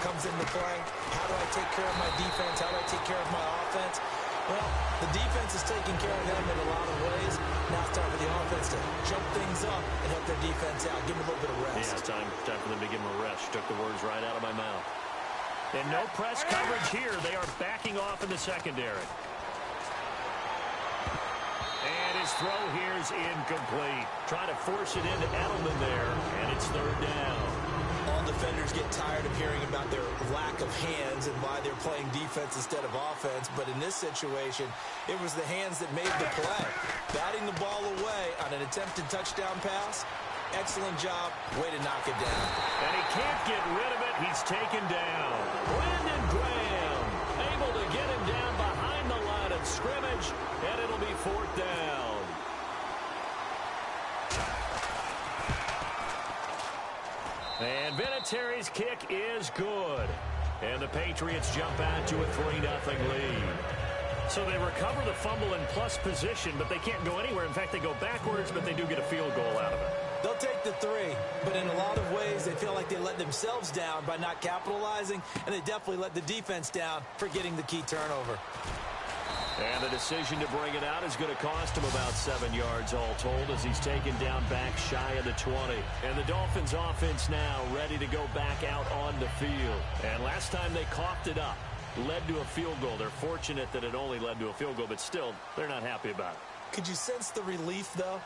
comes into play. How do I take care of my defense? How do I take care of my offense? Well, the defense is taking care of them in a lot of ways. Now it's time for the offense to jump things up and help their defense out. Give them a little bit of rest. Yeah, time for them to give them a rest. Took the words right out of my mouth. And no press coverage here. They are backing off in the secondary. And his throw here is incomplete. Trying to force it into Edelman there, and it's third down. All defenders get tired of hearing about their lack of hands and why they're playing defense instead of offense. But in this situation, it was the hands that made the play. Batting the ball away on an attempted touchdown pass. Excellent job. Way to knock it down. And he can't get rid of it. He's taken down. Brandon Graham able to get him down behind the line of scrimmage, and it'll be fourth down. And Vinatieri's kick is good. And the Patriots jump out to a 3-0 lead. So they recover the fumble in plus position, but they can't go anywhere. In fact, they go backwards, but they do get a field goal out of it. They'll take the 3, but in a lot of ways, they feel like they let themselves down by not capitalizing, and they definitely let the defense down for getting the key turnover. And the decision to bring it out is going to cost him about 7 yards all told as he's taken down back shy of the 20. And the Dolphins offense now ready to go back out on the field. And last time they coughed it up, led to a field goal. They're fortunate that it only led to a field goal, but still, they're not happy about it. Could you sense the relief, though,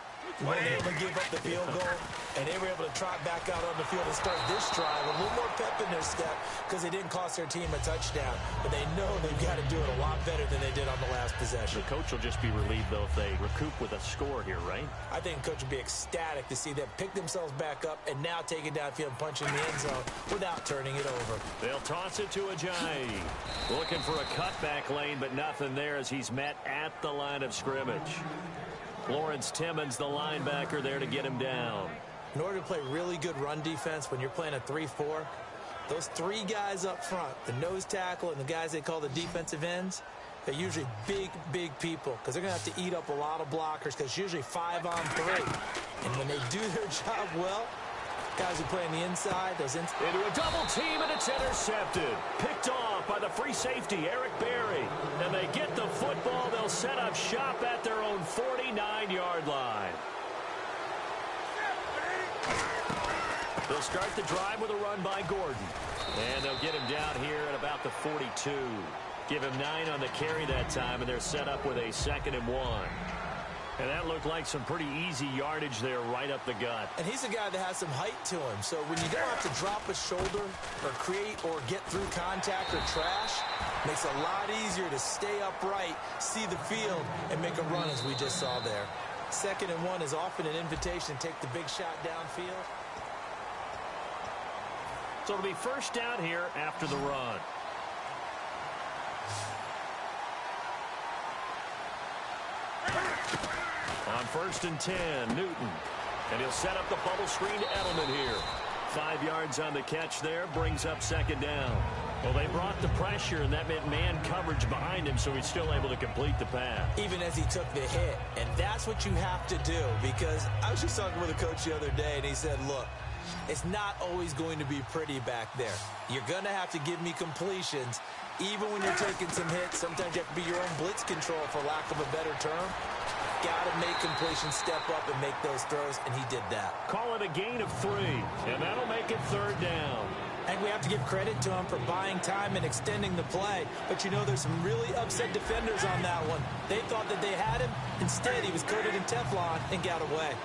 when they were able to give up the field goal and they were able to trot back out on the field and start this drive a little more pep in their step because they didn't cost their team a touchdown, but they know they've got to do it a lot better than they did on the last possession. The coach will just be relieved, though, if they recoup with a score here, right? I think the coach will be ecstatic to see them pick themselves back up and now take it downfield and punch in the end zone without turning it over. They'll toss it to Ajayi. Looking for a cutback lane, but nothing there as he's met at the line of scrimmage. Lawrence Timmons, the linebacker, there to get him down. In order to play really good run defense when you're playing a 3-4, those 3 guys up front, the nose tackle and the guys they call the defensive ends, they're usually big people because they're going to have to eat up a lot of blockers because it's usually 5 on 3. And when they do their job well, guys who play on the inside, into a double team, and it's intercepted. Picked off by the free safety, Eric Berry. And they get the football. They'll set up shop at their own 49-yard line. They'll start the drive with a run by Gordon. And they'll get him down here at about the 42. Give him 9 on the carry that time, and they're set up with a 2nd and 1. And that looked like some pretty easy yardage there right up the gut. And he's a guy that has some height to him. So when you don't have to drop a shoulder or create or get through contact or trash, makes it a lot easier to stay upright, see the field, and make a run as we just saw there. 2nd and 1 is often an invitation to take the big shot downfield. So it'll be first down here after the run. On 1st and 10, Newton. And he'll set up the bubble screen to Edelman here. 5 yards on the catch there, brings up 2nd down. Well, they brought the pressure, and that meant man coverage behind him, so he's still able to complete the pass. Even as he took the hit. And that's what you have to do, because I was just talking with a coach the other day, and he said, look, it's not always going to be pretty back there. You're going to have to give me completions, even when you're taking some hits. Sometimes you have to be your own blitz control, for lack of a better term. Got to make completions, step up, and make those throws, and he did that. Call it a gain of 3, and that'll make it 3rd down. And we have to give credit to him for buying time and extending the play. But, you know, there's some really upset defenders on that one. They thought that they had him. Instead, he was coated in Teflon and got away.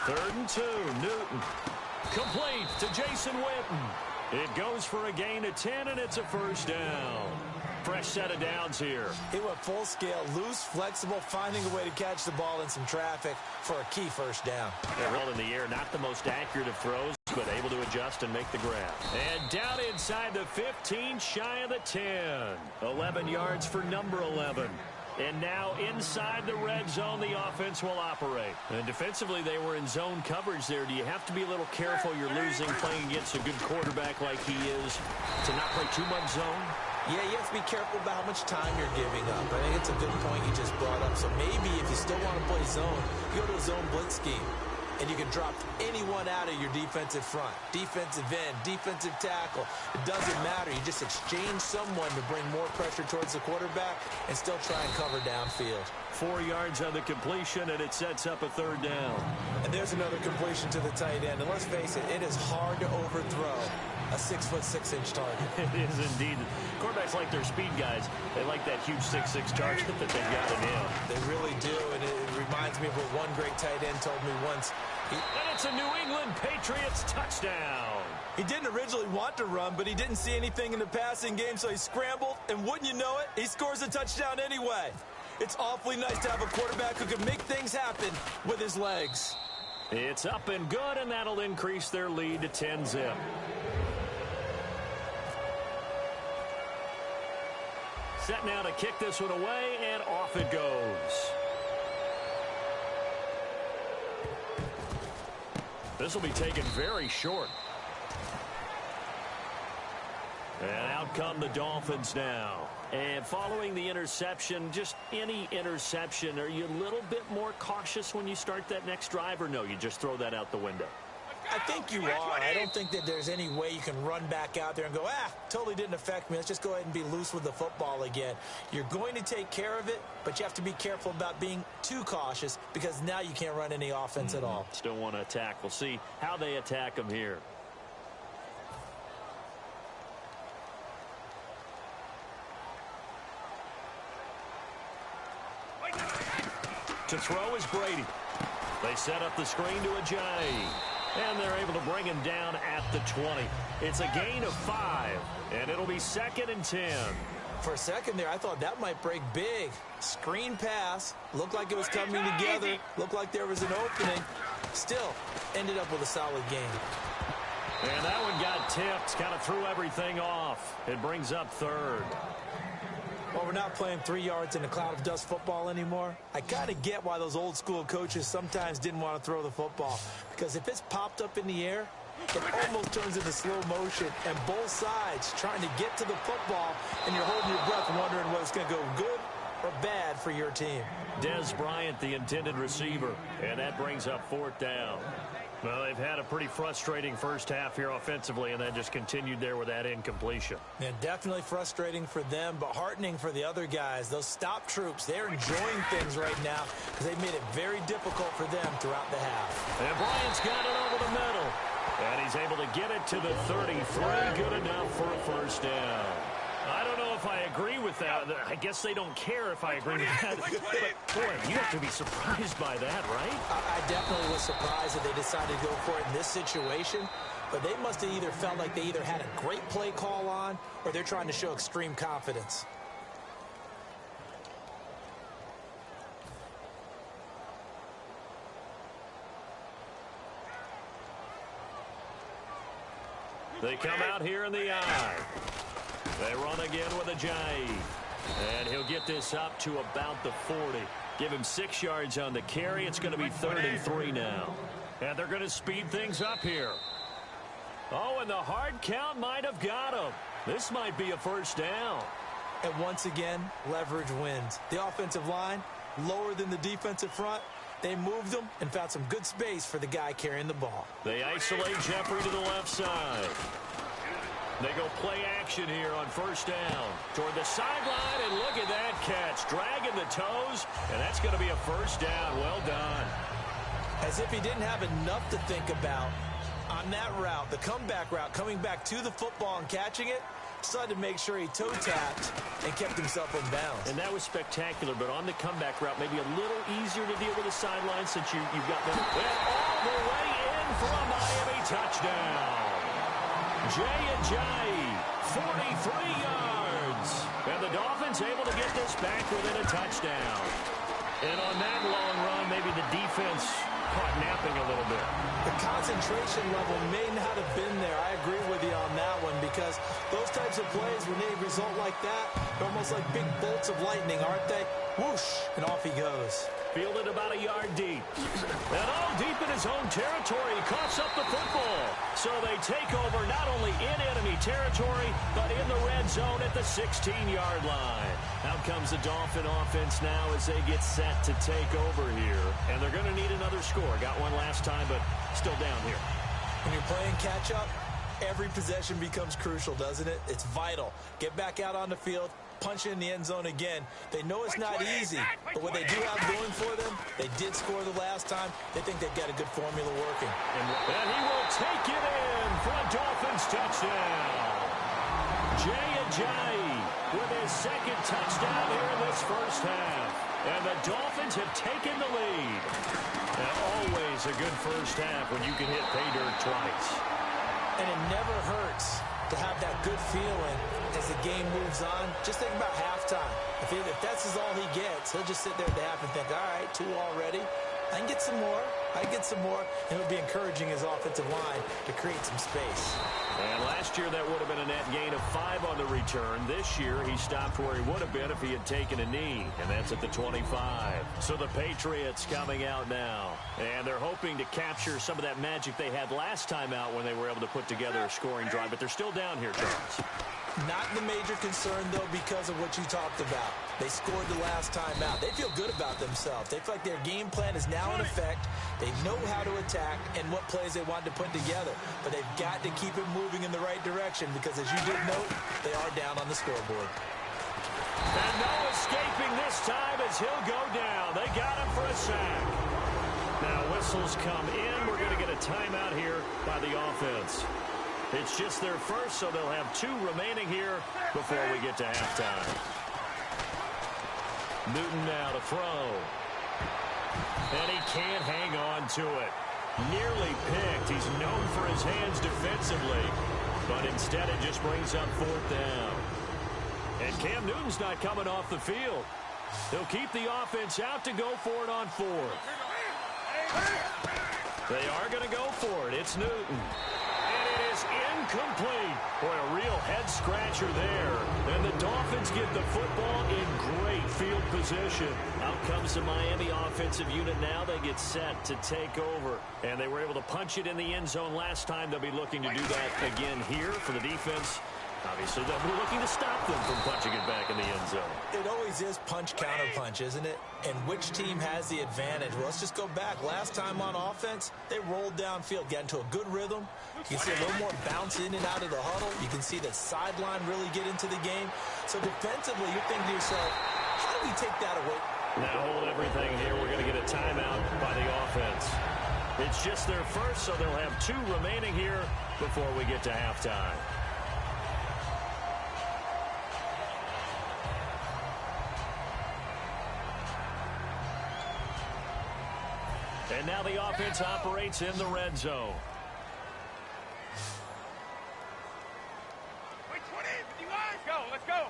3rd and 2, Newton. Complete to Jason Witten. It goes for a gain of 10, and it's a first down. Fresh set of downs here. He went full scale, loose, flexible, finding a way to catch the ball in some traffic for a key first down. They're rolled in the air, not the most accurate of throws, but able to adjust and make the grab. And down inside the 15, shy of the 10. 11 yards for number 11. And now inside the red zone, the offense will operate. And defensively, they were in zone coverage there. Do you have to be a little careful? You're losing, playing against a good quarterback like he is, to not play too much zone? Yeah, you have to be careful about how much time you're giving up. I think it's a good point you just brought up. So maybe if you still want to play zone, you go to a zone blitz scheme. and you can drop anyone out of your defensive front. Defensive end, defensive tackle. It doesn't matter. You just exchange someone to bring more pressure towards the quarterback and still try and cover downfield. 4 yards on the completion, and it sets up a third down. And there's another completion to the tight end. And let's face it, it is hard to overthrow a 6'6" target. It is indeed. Quarterbacks like their speed guys. They like that huge 6'6" target that they've got in him. They really do, and it reminds me of what one great tight end told me once. And it's a New England Patriots touchdown. He didn't originally want to run, but he didn't see anything in the passing game, so he scrambled, and wouldn't you know it, he scores a touchdown anyway. It's awfully nice to have a quarterback who can make things happen with his legs. It's up and good, and that'll increase their lead to 10-zip. Set now to kick this one away, and off it goes. This will be taken very short. And out come the Dolphins now. And following the interception, just any interception, are you a little bit more cautious when you start that next drive, or no, you just throw that out the window? I think you are. I don't think that there's any way you can run back out there and go, totally didn't affect me. Let's just go ahead and be loose with the football again. You're going to take care of it, but you have to be careful about being too cautious because now you can't run any offense at all. Still want to attack. We'll see how they attack them here. To throw is Brady. They set up the screen to Ajayi. And they're able to bring him down at the 20. It's a gain of 5, and it'll be 2nd and 10. For a second there, I thought that might break big. Screen pass. Looked like it was coming together. Looked like there was an opening. Still, ended up with a solid game. And that one got tipped. Kind of threw everything off. It brings up 3rd. Well, we're not playing 3 yards in a cloud of dust football anymore. I kind of get why those old school coaches sometimes didn't want to throw the football. Because if it's popped up in the air, it almost turns into slow motion. And both sides trying to get to the football, and you're holding your breath wondering whether it's going to go good or bad for your team. Des Bryant, the intended receiver. And that brings up 4th down. Well, they've had a pretty frustrating first half here offensively, and then just continued there with that incompletion. Yeah, definitely frustrating for them, but heartening for the other guys. Those stop troops, they're enjoying things right now because they've made it very difficult for them throughout the half. And Bryant's got it over the middle. And he's able to get it to the 33. Good enough for a first down. I don't know if I agree with that. I guess they don't care if I agree with that. But, boy, you have to be surprised by that, right? I definitely was surprised that they decided to go for it in this situation. But they must have either felt like they either had a great play call on or they're trying to show extreme confidence. They come out here in the eye. They run again with Ajayi. And he'll get this up to about the 40. Give him 6 yards on the carry. It's going to be 3rd and 3 now. And they're going to speed things up here. Oh, and the hard count might have got him. This might be a first down. And once again, leverage wins. The offensive line, lower than the defensive front. They moved them and found some good space for the guy carrying the ball. They isolate Jeffrey to the left side. They go play action here on first down. Toward the sideline, and look at that catch. Dragging the toes, and that's going to be a first down. Well done. As if he didn't have enough to think about on that route, the comeback route, coming back to the football and catching it, decided to make sure he toe-tapped and kept himself in bounds. And that was spectacular, but on the comeback route, maybe a little easier to deal with the sideline since you've got them. And all the way in for a Miami touchdown. Ajayi, 43 yards. And the Dolphins able to get this back within a touchdown. And on that long run, maybe the defense caught napping a little bit. The concentration level may not have been there. I agree with you on that one because those types of plays, when they result like that, they're almost like big bolts of lightning, aren't they? Whoosh, and off he goes. Fielded about a yard deep. And all deep in his own territory. He coughs up the football. So they take over not only in enemy territory, but in the red zone at the 16-yard line. Out comes the Dolphin offense now as they get set to take over here. And they're going to need another score. Got one last time, but still down here. When you're playing catch-up, every possession becomes crucial, doesn't it? It's vital. Get back out on the field. Punch in the end zone again. They know it's not easy, but what they do have going for them, they did score the last time. They think they've got a good formula working. And he will take it in for a Dolphins touchdown. Jay Ajayi with his second touchdown here in this first half. And the Dolphins have taken the lead. And always a good first half when you can hit pay dirt twice. And it never hurts to have that good feeling as the game moves on. Just think about halftime. If that's all he gets, he'll just sit there at the half and think, all right, 2 already. I can get some more. And it'll be encouraging his offensive line to create some space. And last year, that would have been a net gain of 5 on the return. This year, he stopped where he would have been if he had taken a knee, and that's at the 25. So the Patriots coming out now, and they're hoping to capture some of that magic they had last time out when they were able to put together a scoring drive, but they're still down here, Charles. Not the major concern, though, because of what you talked about. They scored the last time out. They feel good about themselves. They feel like their game plan is now in effect. They know how to attack and what plays they want to put together. But they've got to keep it moving in the right direction because, as you did note, they are down on the scoreboard. And no escaping this time as he'll go down. They got him for a sack. Now whistles come in. We're going to get a timeout here by the offense. It's just their first, so they'll have 2 remaining here before we get to halftime. Newton now to throw. And he can't hang on to it. Nearly picked. He's known for his hands defensively. But instead it just brings up 4th down. And Cam Newton's not coming off the field. He'll keep the offense out to go for it on 4th. They are going to go for it. It's Newton. Incomplete. Boy, a real head-scratcher there. And the Dolphins get the football in great field position. Out comes the Miami offensive unit now. They get set to take over. And they were able to punch it in the end zone last time. They'll be looking to do that again here for the defense. Obviously, they'll be looking to stop them from punching it back in the end zone. It always is punch-counter-punch, isn't it? And which team has the advantage? Well, let's just go back. Last time on offense, they rolled downfield, got into a good rhythm. You can see a little more bounce in and out of the huddle. You can see that sideline really get into the game. So defensively, you're thinking to yourself, how do we take that away? Now hold everything here. We're going to get a timeout by the offense. It's just their first, so they'll have 2 remaining here before we get to halftime. And now the offense operates in the red zone. Let's go.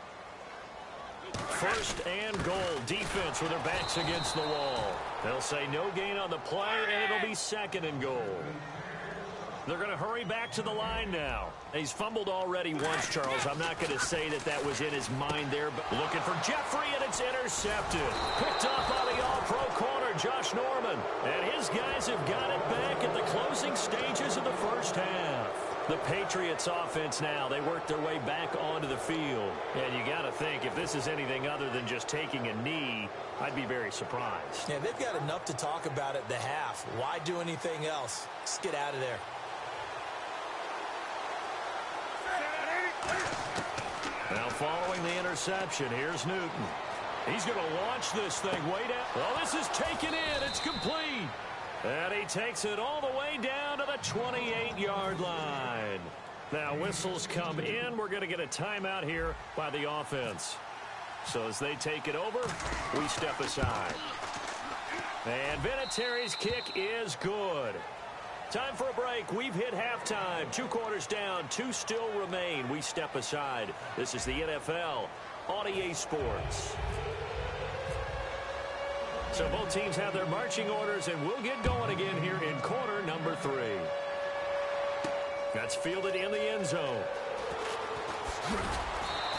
First and goal. Defense with their backs against the wall. They'll say no gain on the play, and it'll be 2nd and goal. They're going to hurry back to the line now. He's fumbled already once, Charles. I'm not going to say that that was in his mind there, but looking for Jeffrey, and it's intercepted. Picked up by the all-pro corner, Josh Norman. And his guys have got it back at the closing stages of the first half. The Patriots offense now, they work their way back onto the field. And you got to think, if this is anything other than just taking a knee, I'd be very surprised. Yeah, they've got enough to talk about at the half. Why do anything else? Just get out of there. Now following the interception, here's Newton. He's going to launch this thing way down. Well, this is taken in. It's complete. And he takes it all the way down to the 28-yard line. Now whistles come in. We're going to get a timeout here by the offense. So as they take it over, we step aside. And Vinatieri's kick is good. Time for a break. We've hit halftime. 2 quarters down. 2 still remain. We step aside. This is the NFL on EA Sports. So both teams have their marching orders, and we'll get going again here in quarter number 3. That's fielded in the end zone.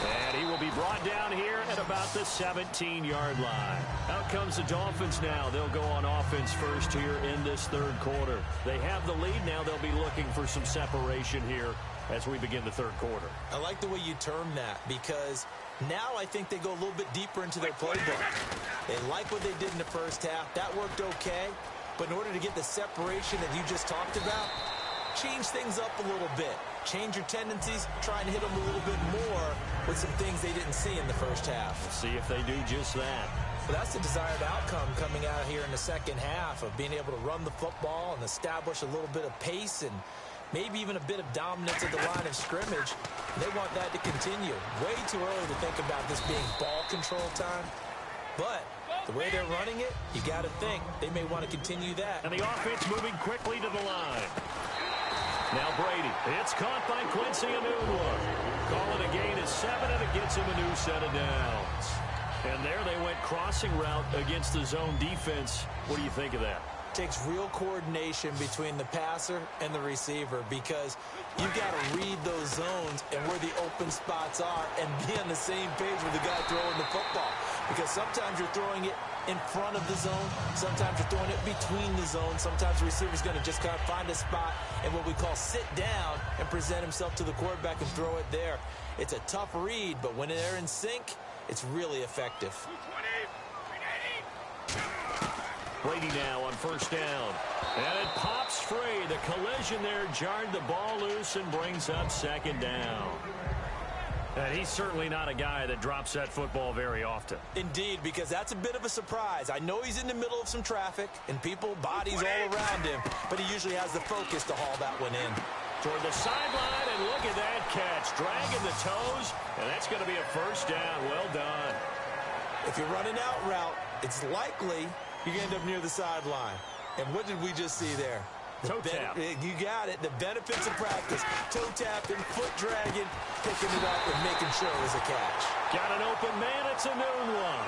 And he will be brought down here at about the 17-yard line. Out comes the Dolphins now. They'll go on offense first here in this third quarter. They have the lead. Now they'll be looking for some separation here as we begin the third quarter. I like the way you term that because now I think they go a little bit deeper into their playbook. They like what they did in the first half. That worked okay. But in order to get the separation that you just talked about, change things up a little bit. Change your tendencies, try and hit them a little bit more with some things they didn't see in the first half. Let's see if they do just that. Well, that's the desired outcome coming out here in the second half of being able to run the football and establish a little bit of pace and maybe even a bit of dominance at the line of scrimmage. They want that to continue. Way too early to think about this being ball control time. But the way they're running it, you got to think they may want to continue that. And the offense moving quickly to the line. Now Brady. It's caught by Quincy Enunwa. Calling a gain of 7, and it gets him a new set of downs. And there they went crossing route against the zone defense. What do you think of that? Takes real coordination between the passer and the receiver because you've got to read those zones and where the open spots are and be on the same page with the guy throwing the football. Because sometimes you're throwing it in front of the zone. Sometimes you're throwing it between the zones. Sometimes the receiver's going to just kind of find a spot and what we call sit down and present himself to the quarterback and throw it there. It's a tough read, but when they're in sync, it's really effective. Brady now on first down. And it pops free. The collision there jarred the ball loose and brings up second down. And he's certainly not a guy that drops that football very often. Indeed, because that's a bit of a surprise. I know he's in the middle of some traffic and people, bodies all around him, but he usually has the focus to haul that one in. Toward the sideline, and look at that catch. Dragging the toes, and that's going to be a first down. Well done. If you're running out route, it's likely you're going to end up near the sideline. And what did we just see there? Toe tap. You got it. The benefits of practice. Toe tapping, foot dragging, picking it up and making sure it was a catch. Got an open man. It's a noon one.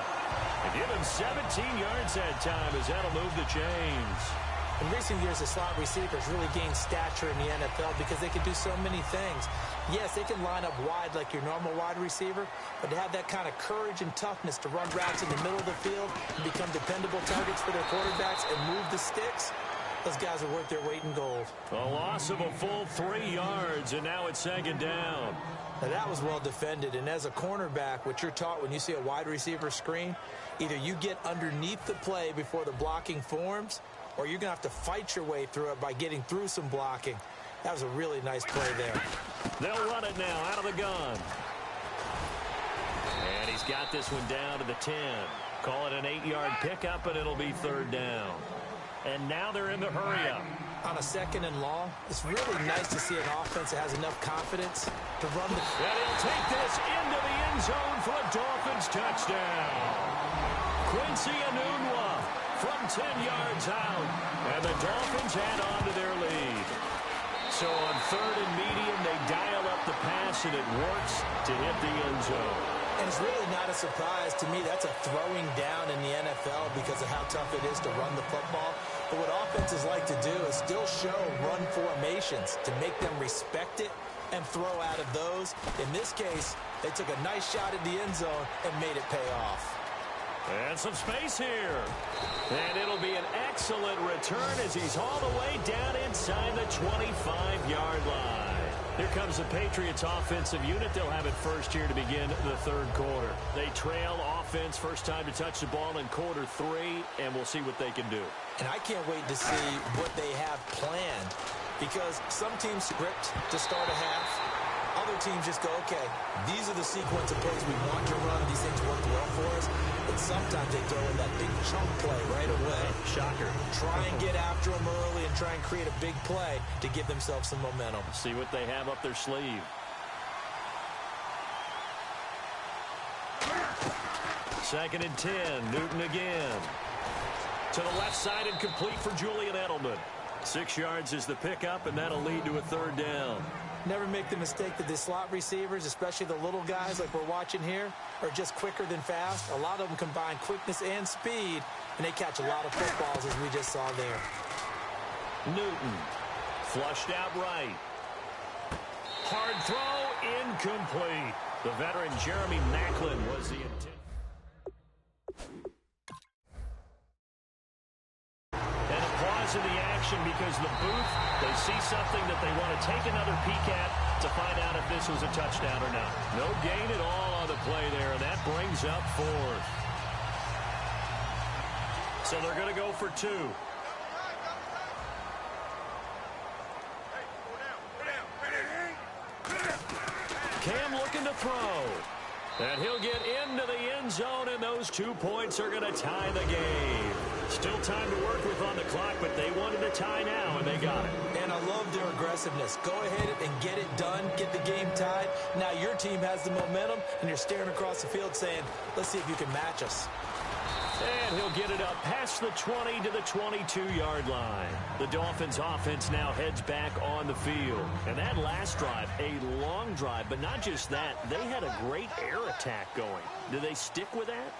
And give him 17 yards that time as that'll move the chains. In recent years, the slot receivers really gained stature in the NFL because they can do so many things. Yes, they can line up wide like your normal wide receiver, but to have that kind of courage and toughness to run routes in the middle of the field and become dependable targets for their quarterbacks and move the sticks, those guys are worth their weight in gold. A loss of a full 3 yards, and now it's second down. Now that was well defended, and as a cornerback, what you're taught when you see a wide receiver screen, either you get underneath the play before the blocking forms, or you're going to have to fight your way through it by getting through some blocking. That was a really nice play there. They'll run it now out of the gun. And he's got this one down to the 10. Call it an 8-yard pickup, and it'll be third down. And now they're in the hurry-up. On a second and long, it's really nice to see an offense that has enough confidence to run the... And he'll take this into the end zone for a Dolphins touchdown. Quincy Enunwa from 10 yards out. And the Dolphins add on to their lead. So on third and medium, they dial up the pass, and it works to hit the end zone. And it's really not a surprise to me. That's a throwing down in the NFL because of how tough it is to run the football. But what offenses like to do is still show run formations to make them respect it and throw out of those. In this case, they took a nice shot at the end zone and made it pay off. And some space here. And it'll be an excellent return as he's all the way down inside the 25-yard line. Here comes the Patriots offensive unit. They'll have it first here to begin the third quarter. They trail offense first time to touch the ball in quarter 3, and we'll see what they can do. And I can't wait to see what they have planned because some teams script to start a half. Other teams just go, okay, these are the sequence of plays we want to run. These things worked well for us. But sometimes they throw in that big chunk play right away. Shocker. Try and get after them early and try and create a big play to give themselves some momentum. See what they have up their sleeve. Second and 10. Newton again. To the left side and complete for Julian Edelman. 6 yards is the pickup, and that'll lead to a third down. Never make the mistake that the slot receivers, especially the little guys like we're watching here, are just quicker than fast. A lot of them combine quickness and speed, and they catch a lot of footballs as we just saw there. Newton flushed out right. Hard throw, incomplete. The veteran Jeremy Maclin was the intent. And a pause in the action because the booth, they see something that they want to take another peek at to find out if this was a touchdown or not. No gain at all on the play there, and that brings up fourth. So they're going to go for two. Cam looking to throw. And he'll get into the end zone, and those 2 points are going to tie the game. Still time to work with on the clock, but they wanted a tie now, and they got it. And I love their aggressiveness. Go ahead and get it done, get the game tied. Now your team has the momentum, and you're staring across the field saying, let's see if you can match us. And he'll get it up past the 20 to the 22-yard line. The Dolphins' offense now heads back on the field. And that last drive, a long drive, but not just that, they had a great air attack going. Do they stick with that?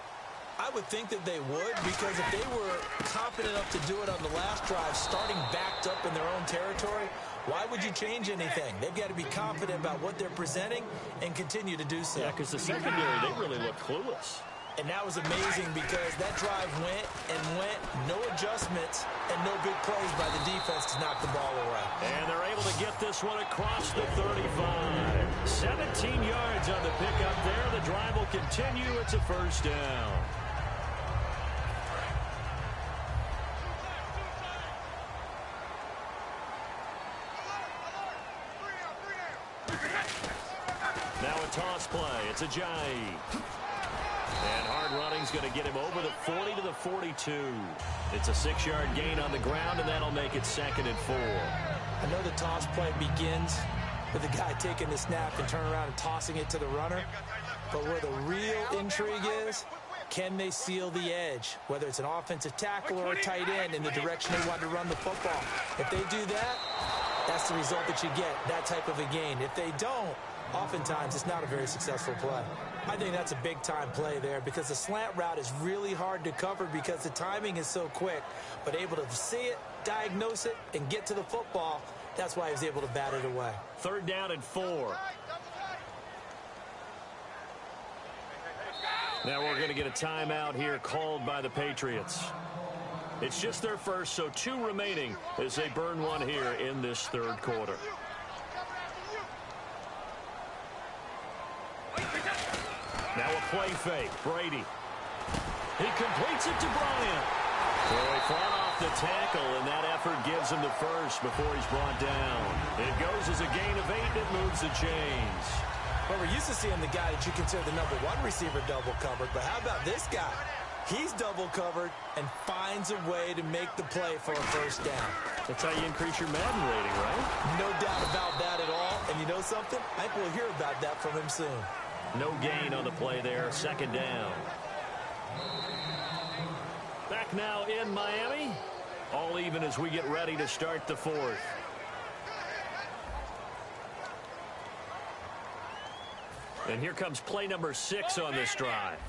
I would think that they would, because if they were confident enough to do it on the last drive, starting backed up in their own territory, why would you change anything? They've got to be confident about what they're presenting and continue to do so. Yeah, because the secondary, they really look clueless. And that was amazing because that drive went and went, no adjustments, and no big plays by the defense to knock the ball away. And they're able to get this one across the 35. 17 yards on the pickup there. The drive will continue. It's a first down. Now a toss play. It's Ajayi. And hard running's going to get him over the 40 to the 42. It's a 6-yard gain on the ground, and that'll make it 2nd and 4. I know the toss play begins with the guy taking the snap and turning around and tossing it to the runner. But where the real intrigue is, can they seal the edge, whether it's an offensive tackle or a tight end in the direction they want to run the football? If they do that, that's the result that you get, that type of a gain. If they don't, oftentimes it's not a very successful play. I think that's a big-time play there because the slant route is really hard to cover because the timing is so quick. But able to see it, diagnose it, and get to the football, that's why he was able to bat it away. 3rd down and 4. Now we're going to get a timeout here called by the Patriots. It's just their first, so 2 remaining as they burn one here in this 3rd quarter. Now a play fake. Brady. He completes it to Bryant. So he fought off the tackle, and that effort gives him the first before he's brought down. It goes as a gain of 8, and it moves the chains. Well, we're used to seeing the guy that you consider the #1 receiver double covered, but how about this guy? He's double covered and finds a way to make the play for a first down. That's how you increase your Madden rating, right? No doubt about that at all. And you know something? I think we'll hear about that from him soon. No gain on the play there. 2nd down. Back now in Miami. All even as we get ready to start the 4th. And here comes play number 6 on this drive.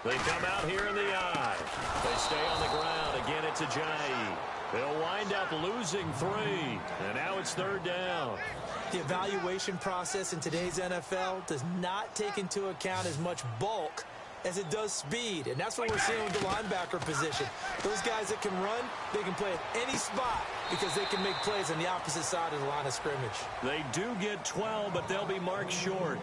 They come out here in the eye. They stay on the ground. Again, it's Ajayi. They'll wind up losing 3. And now it's 3rd down. The evaluation process in today's NFL does not take into account as much bulk as it does speed. And that's what we're seeing with the linebacker position. Those guys that can run, they can play at any spot because they can make plays on the opposite side of the line of scrimmage. They do get 12, but they'll be marked short.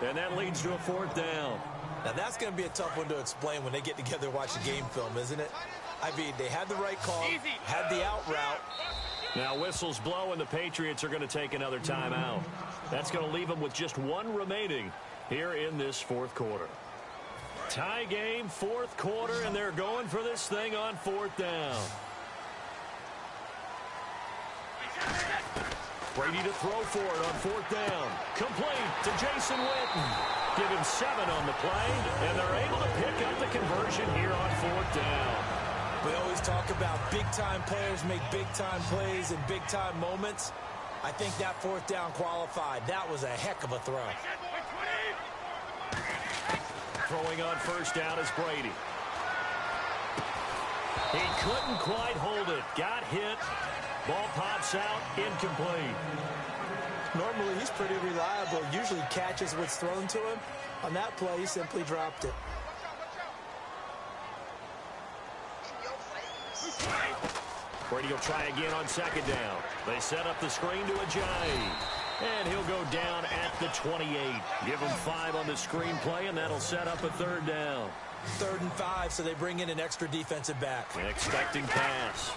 And that leads to a 4th down. Now, that's going to be a tough one to explain when they get together and watch the game film, isn't it? I mean, they had the right call, had the out route. Now whistles blow, and the Patriots are going to take another timeout. That's going to leave them with just 1 remaining here in this 4th quarter. Tie game, 4th quarter, and they're going for this thing on 4th down. Brady to throw for it on 4th down. Complete to Jason Witten. Give him 7 on the play, and they're able to pick up the conversion here on 4th down. We always talk about big-time players make big-time plays in big-time moments. I think that 4th down qualified. That was a heck of a throw. Throwing on 1st down is Brady. He couldn't quite hold it. Got hit. Ball pops out, incomplete. Normally, he's pretty reliable. Usually catches what's thrown to him. On that play, he simply dropped it. Brady will try again on second down. They set up the screen to Ajayi. And he'll go down at the 28. Give him 5 on the screen play, and that'll set up a third down. 3rd and 5, so they bring in an extra defensive back. Expecting pass.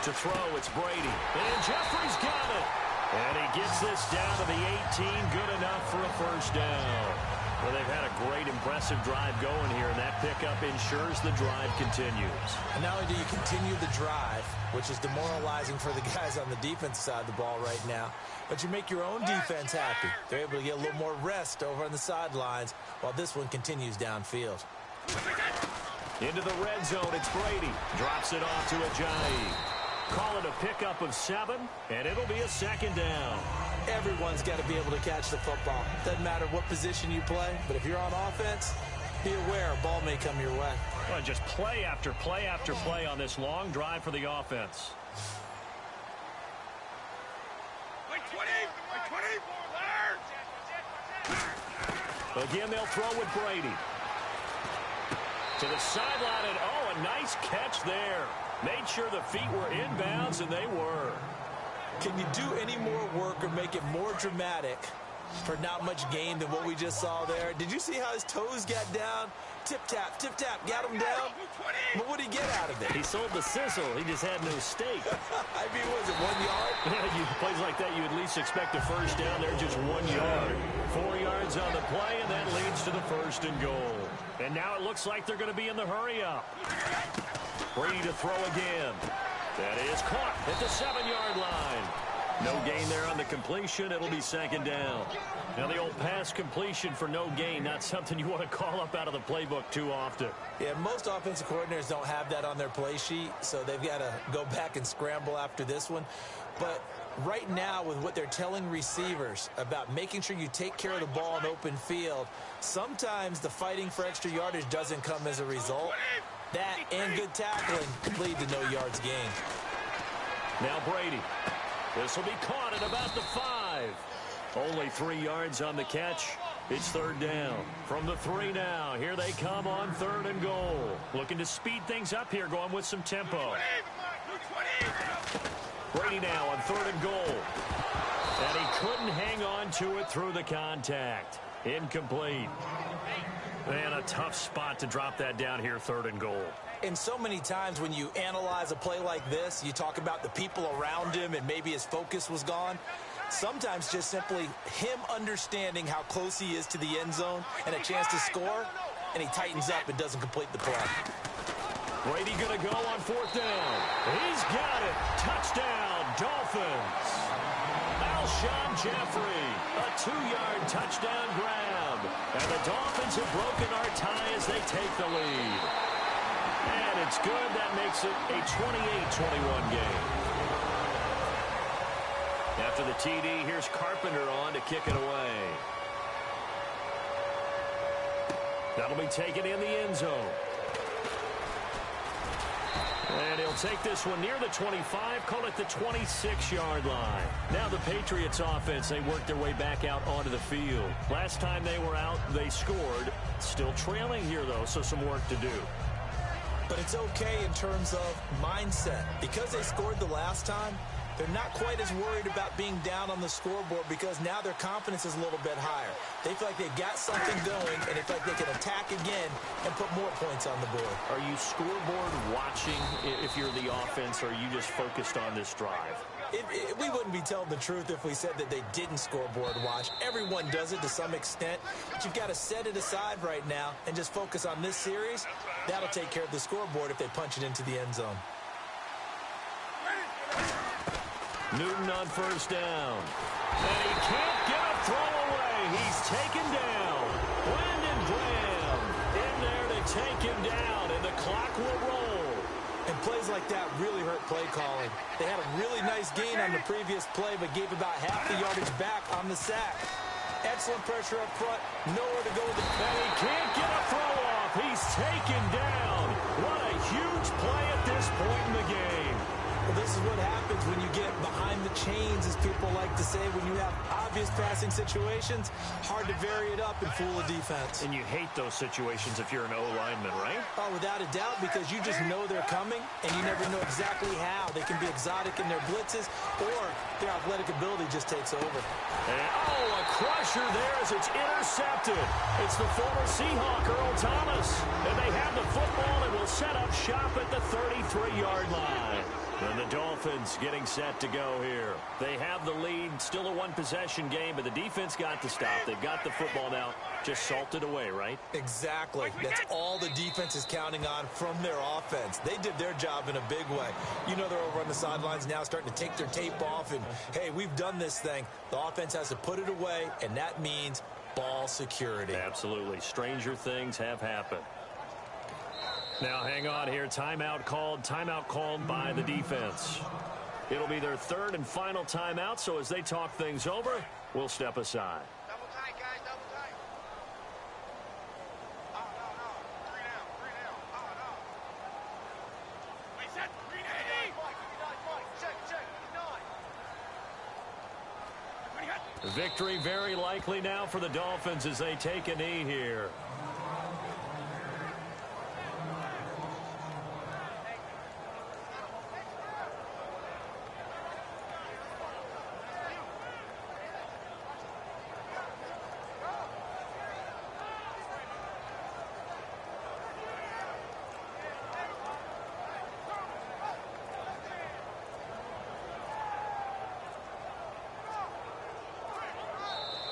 To throw, it's Brady. And Jeffrey's got it. And he gets this down to the 18. Good enough for a first down. Well, they've had a great, impressive drive going here, and that pickup ensures the drive continues. And not only do you continue the drive, which is demoralizing for the guys on the defense side of the ball right now, but you make your own defense happy. They're able to get a little more rest over on the sidelines while this one continues downfield. Into the red zone, it's Brady. Drops it off to Ajayi. Call it a pickup of 7, and it'll be a second down. Everyone's got to be able to catch the football. Doesn't matter what position you play, but if you're on offense, be aware a ball may come your way. Well, just play after play after play on this long drive for the offense. Again, they'll throw with Brady. To the sideline, and oh, a nice catch there. Made sure the feet were inbounds, and they were. Can you do any more work or make it more dramatic for not much gain than what we just saw there? Did you see how his toes got down? Tip-tap, got him down. But what did he get out of it? He sold the sizzle. He just had no steak. I mean, was it 1 yard? Yeah, plays like that, you at least expect a first down. They're just 1 yard. 4 yards on the play, and that leads to the 1st and goal. And now it looks like they're going to be in the hurry-up. Brady to throw again. That is caught at the 7-yard line. No gain there on the completion. It'll be second down. Now the old pass completion for no gain, not something you want to call up out of the playbook too often. Yeah, most offensive coordinators don't have that on their play sheet, so they've got to go back and scramble after this one. But right now, with what they're telling receivers about making sure you take care of the ball in open field, sometimes the fighting for extra yardage doesn't come as a result. That and good tackling lead to no yards gained. Now Brady. This will be caught at about the 5. Only 3 yards on the catch. It's third down. From the 3 now. Here they come on 3rd and goal. Looking to speed things up here, going with some tempo. Brady now on 3rd and goal. And he couldn't hang on to it through the contact. Incomplete. Man, a tough spot to drop that down here, 3rd and goal. And so many times when you analyze a play like this, you talk about the people around him and maybe his focus was gone. Sometimes just simply him understanding how close he is to the end zone and a chance to score, and he tightens up and doesn't complete the play. Brady going to go on 4th down. He's got it. Touchdown, Dolphins. Alshon Jeffrey, a 2-yard touchdown grab. And the Dolphins have broken our tie as they take the lead. And it's good. That makes it a 28-21 game. After the TD, here's Carpenter on to kick it away. That'll be taken in the end zone. And he'll take this one near the 25, call it the 26-yard line. Now the Patriots offense, they worked their way back out onto the field. Last time they were out, they scored. Still trailing here, though, so some work to do. But it's okay in terms of mindset. Because they scored the last time, they're not quite as worried about being down on the scoreboard because now their confidence is a little bit higher. They feel like they've got something going, and they feel like they can attack again and put more points on the board. Are you scoreboard watching if you're the offense, or are you just focused on this drive? We wouldn't be telling the truth if we said that they didn't scoreboard watch. Everyone does it to some extent, but you've got to set it aside right now and just focus on this series. That'll take care of the scoreboard if they punch it into the end zone. Newton on 1st down. And he can't get a throw away. He's taken down. Brandon Graham in there to take him down, and the clock will roll. And plays like that really hurt play calling. They had a really nice gain on the previous play, but gave about half the yardage back on the sack. Excellent pressure up front. Nowhere to go with it. And he can't get a throw off. He's taken down. What a huge play at this point in the game. Well, this is what happens when you get behind the chains, as people like to say. When you have obvious passing situations, hard to vary it up and fool a defense. And you hate those situations if you're an O-lineman, right? Oh, without a doubt, because you just know they're coming, and you never know exactly how. They can be exotic in their blitzes, or their athletic ability just takes over. And, a crusher there as it's intercepted. It's the former Seahawk, Earl Thomas. And they have the football and will set up shop at the 33-yard line. And the Dolphins getting set to go here. They have the lead. Still a one-possession game, but the defense got to stop. They've got the football now. Just salted away, right? Exactly. That's all the defense is counting on from their offense. They did their job in a big way. You know they're over on the sidelines now starting to take their tape off, and, hey, we've done this thing. The offense has to put it away, and that means ball security. Absolutely. Stranger things have happened. Now, hang on here. Timeout called by the defense. It'll be their third and final timeout, so as they talk things over, we'll step aside. Double tight, guys, double tight. Oh, no. 3 down. Oh, no. Wait, set. 3 down. Check. 9. Victory very likely now for the Dolphins as they take a knee here.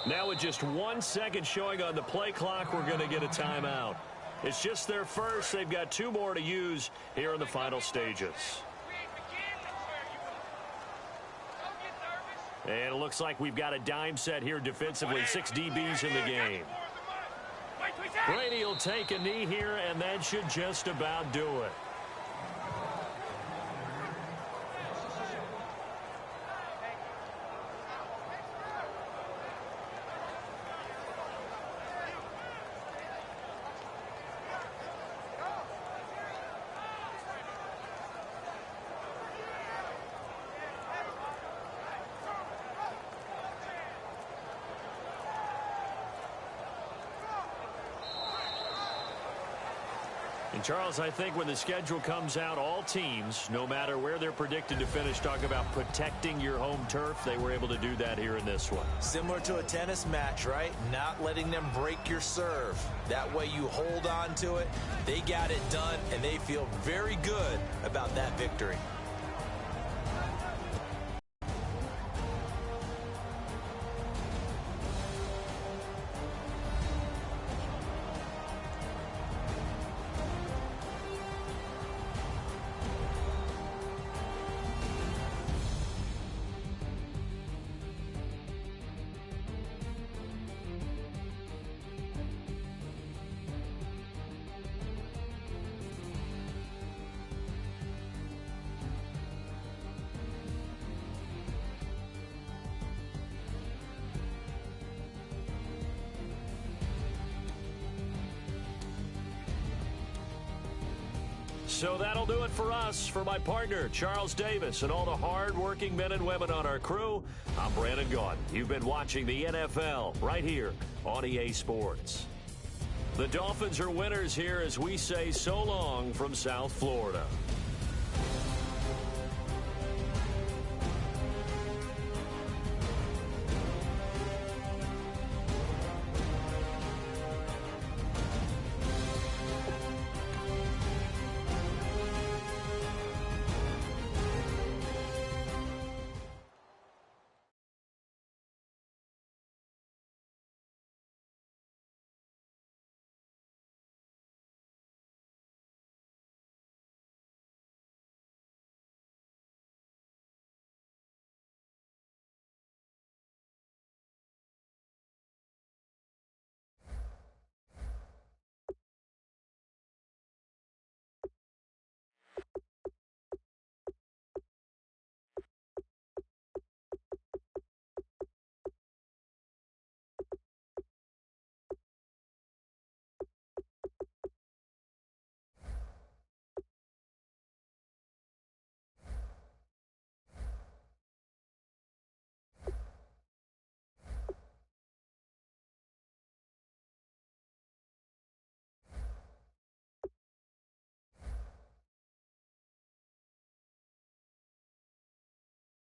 Now with just 1 second showing on the play clock, we're going to get a timeout. It's just their first. They've got 2 more to use here in the final stages. And it looks like we've got a dime set here defensively. 6 DBs in the game. Brady will take a knee here, and that should just about do it. And Charles, I think when the schedule comes out, all teams, no matter where they're predicted to finish, talk about protecting your home turf. They were able to do that here in this one. Similar to a tennis match, right? Not letting them break your serve. That way you hold on to it. They got it done, and they feel very good about that victory. So that'll do it for us. For my partner, Charles Davis, and all the hard-working men and women on our crew, I'm Brandon Gaudin. You've been watching the NFL right here on EA Sports. The Dolphins are winners here as we say so long from South Florida.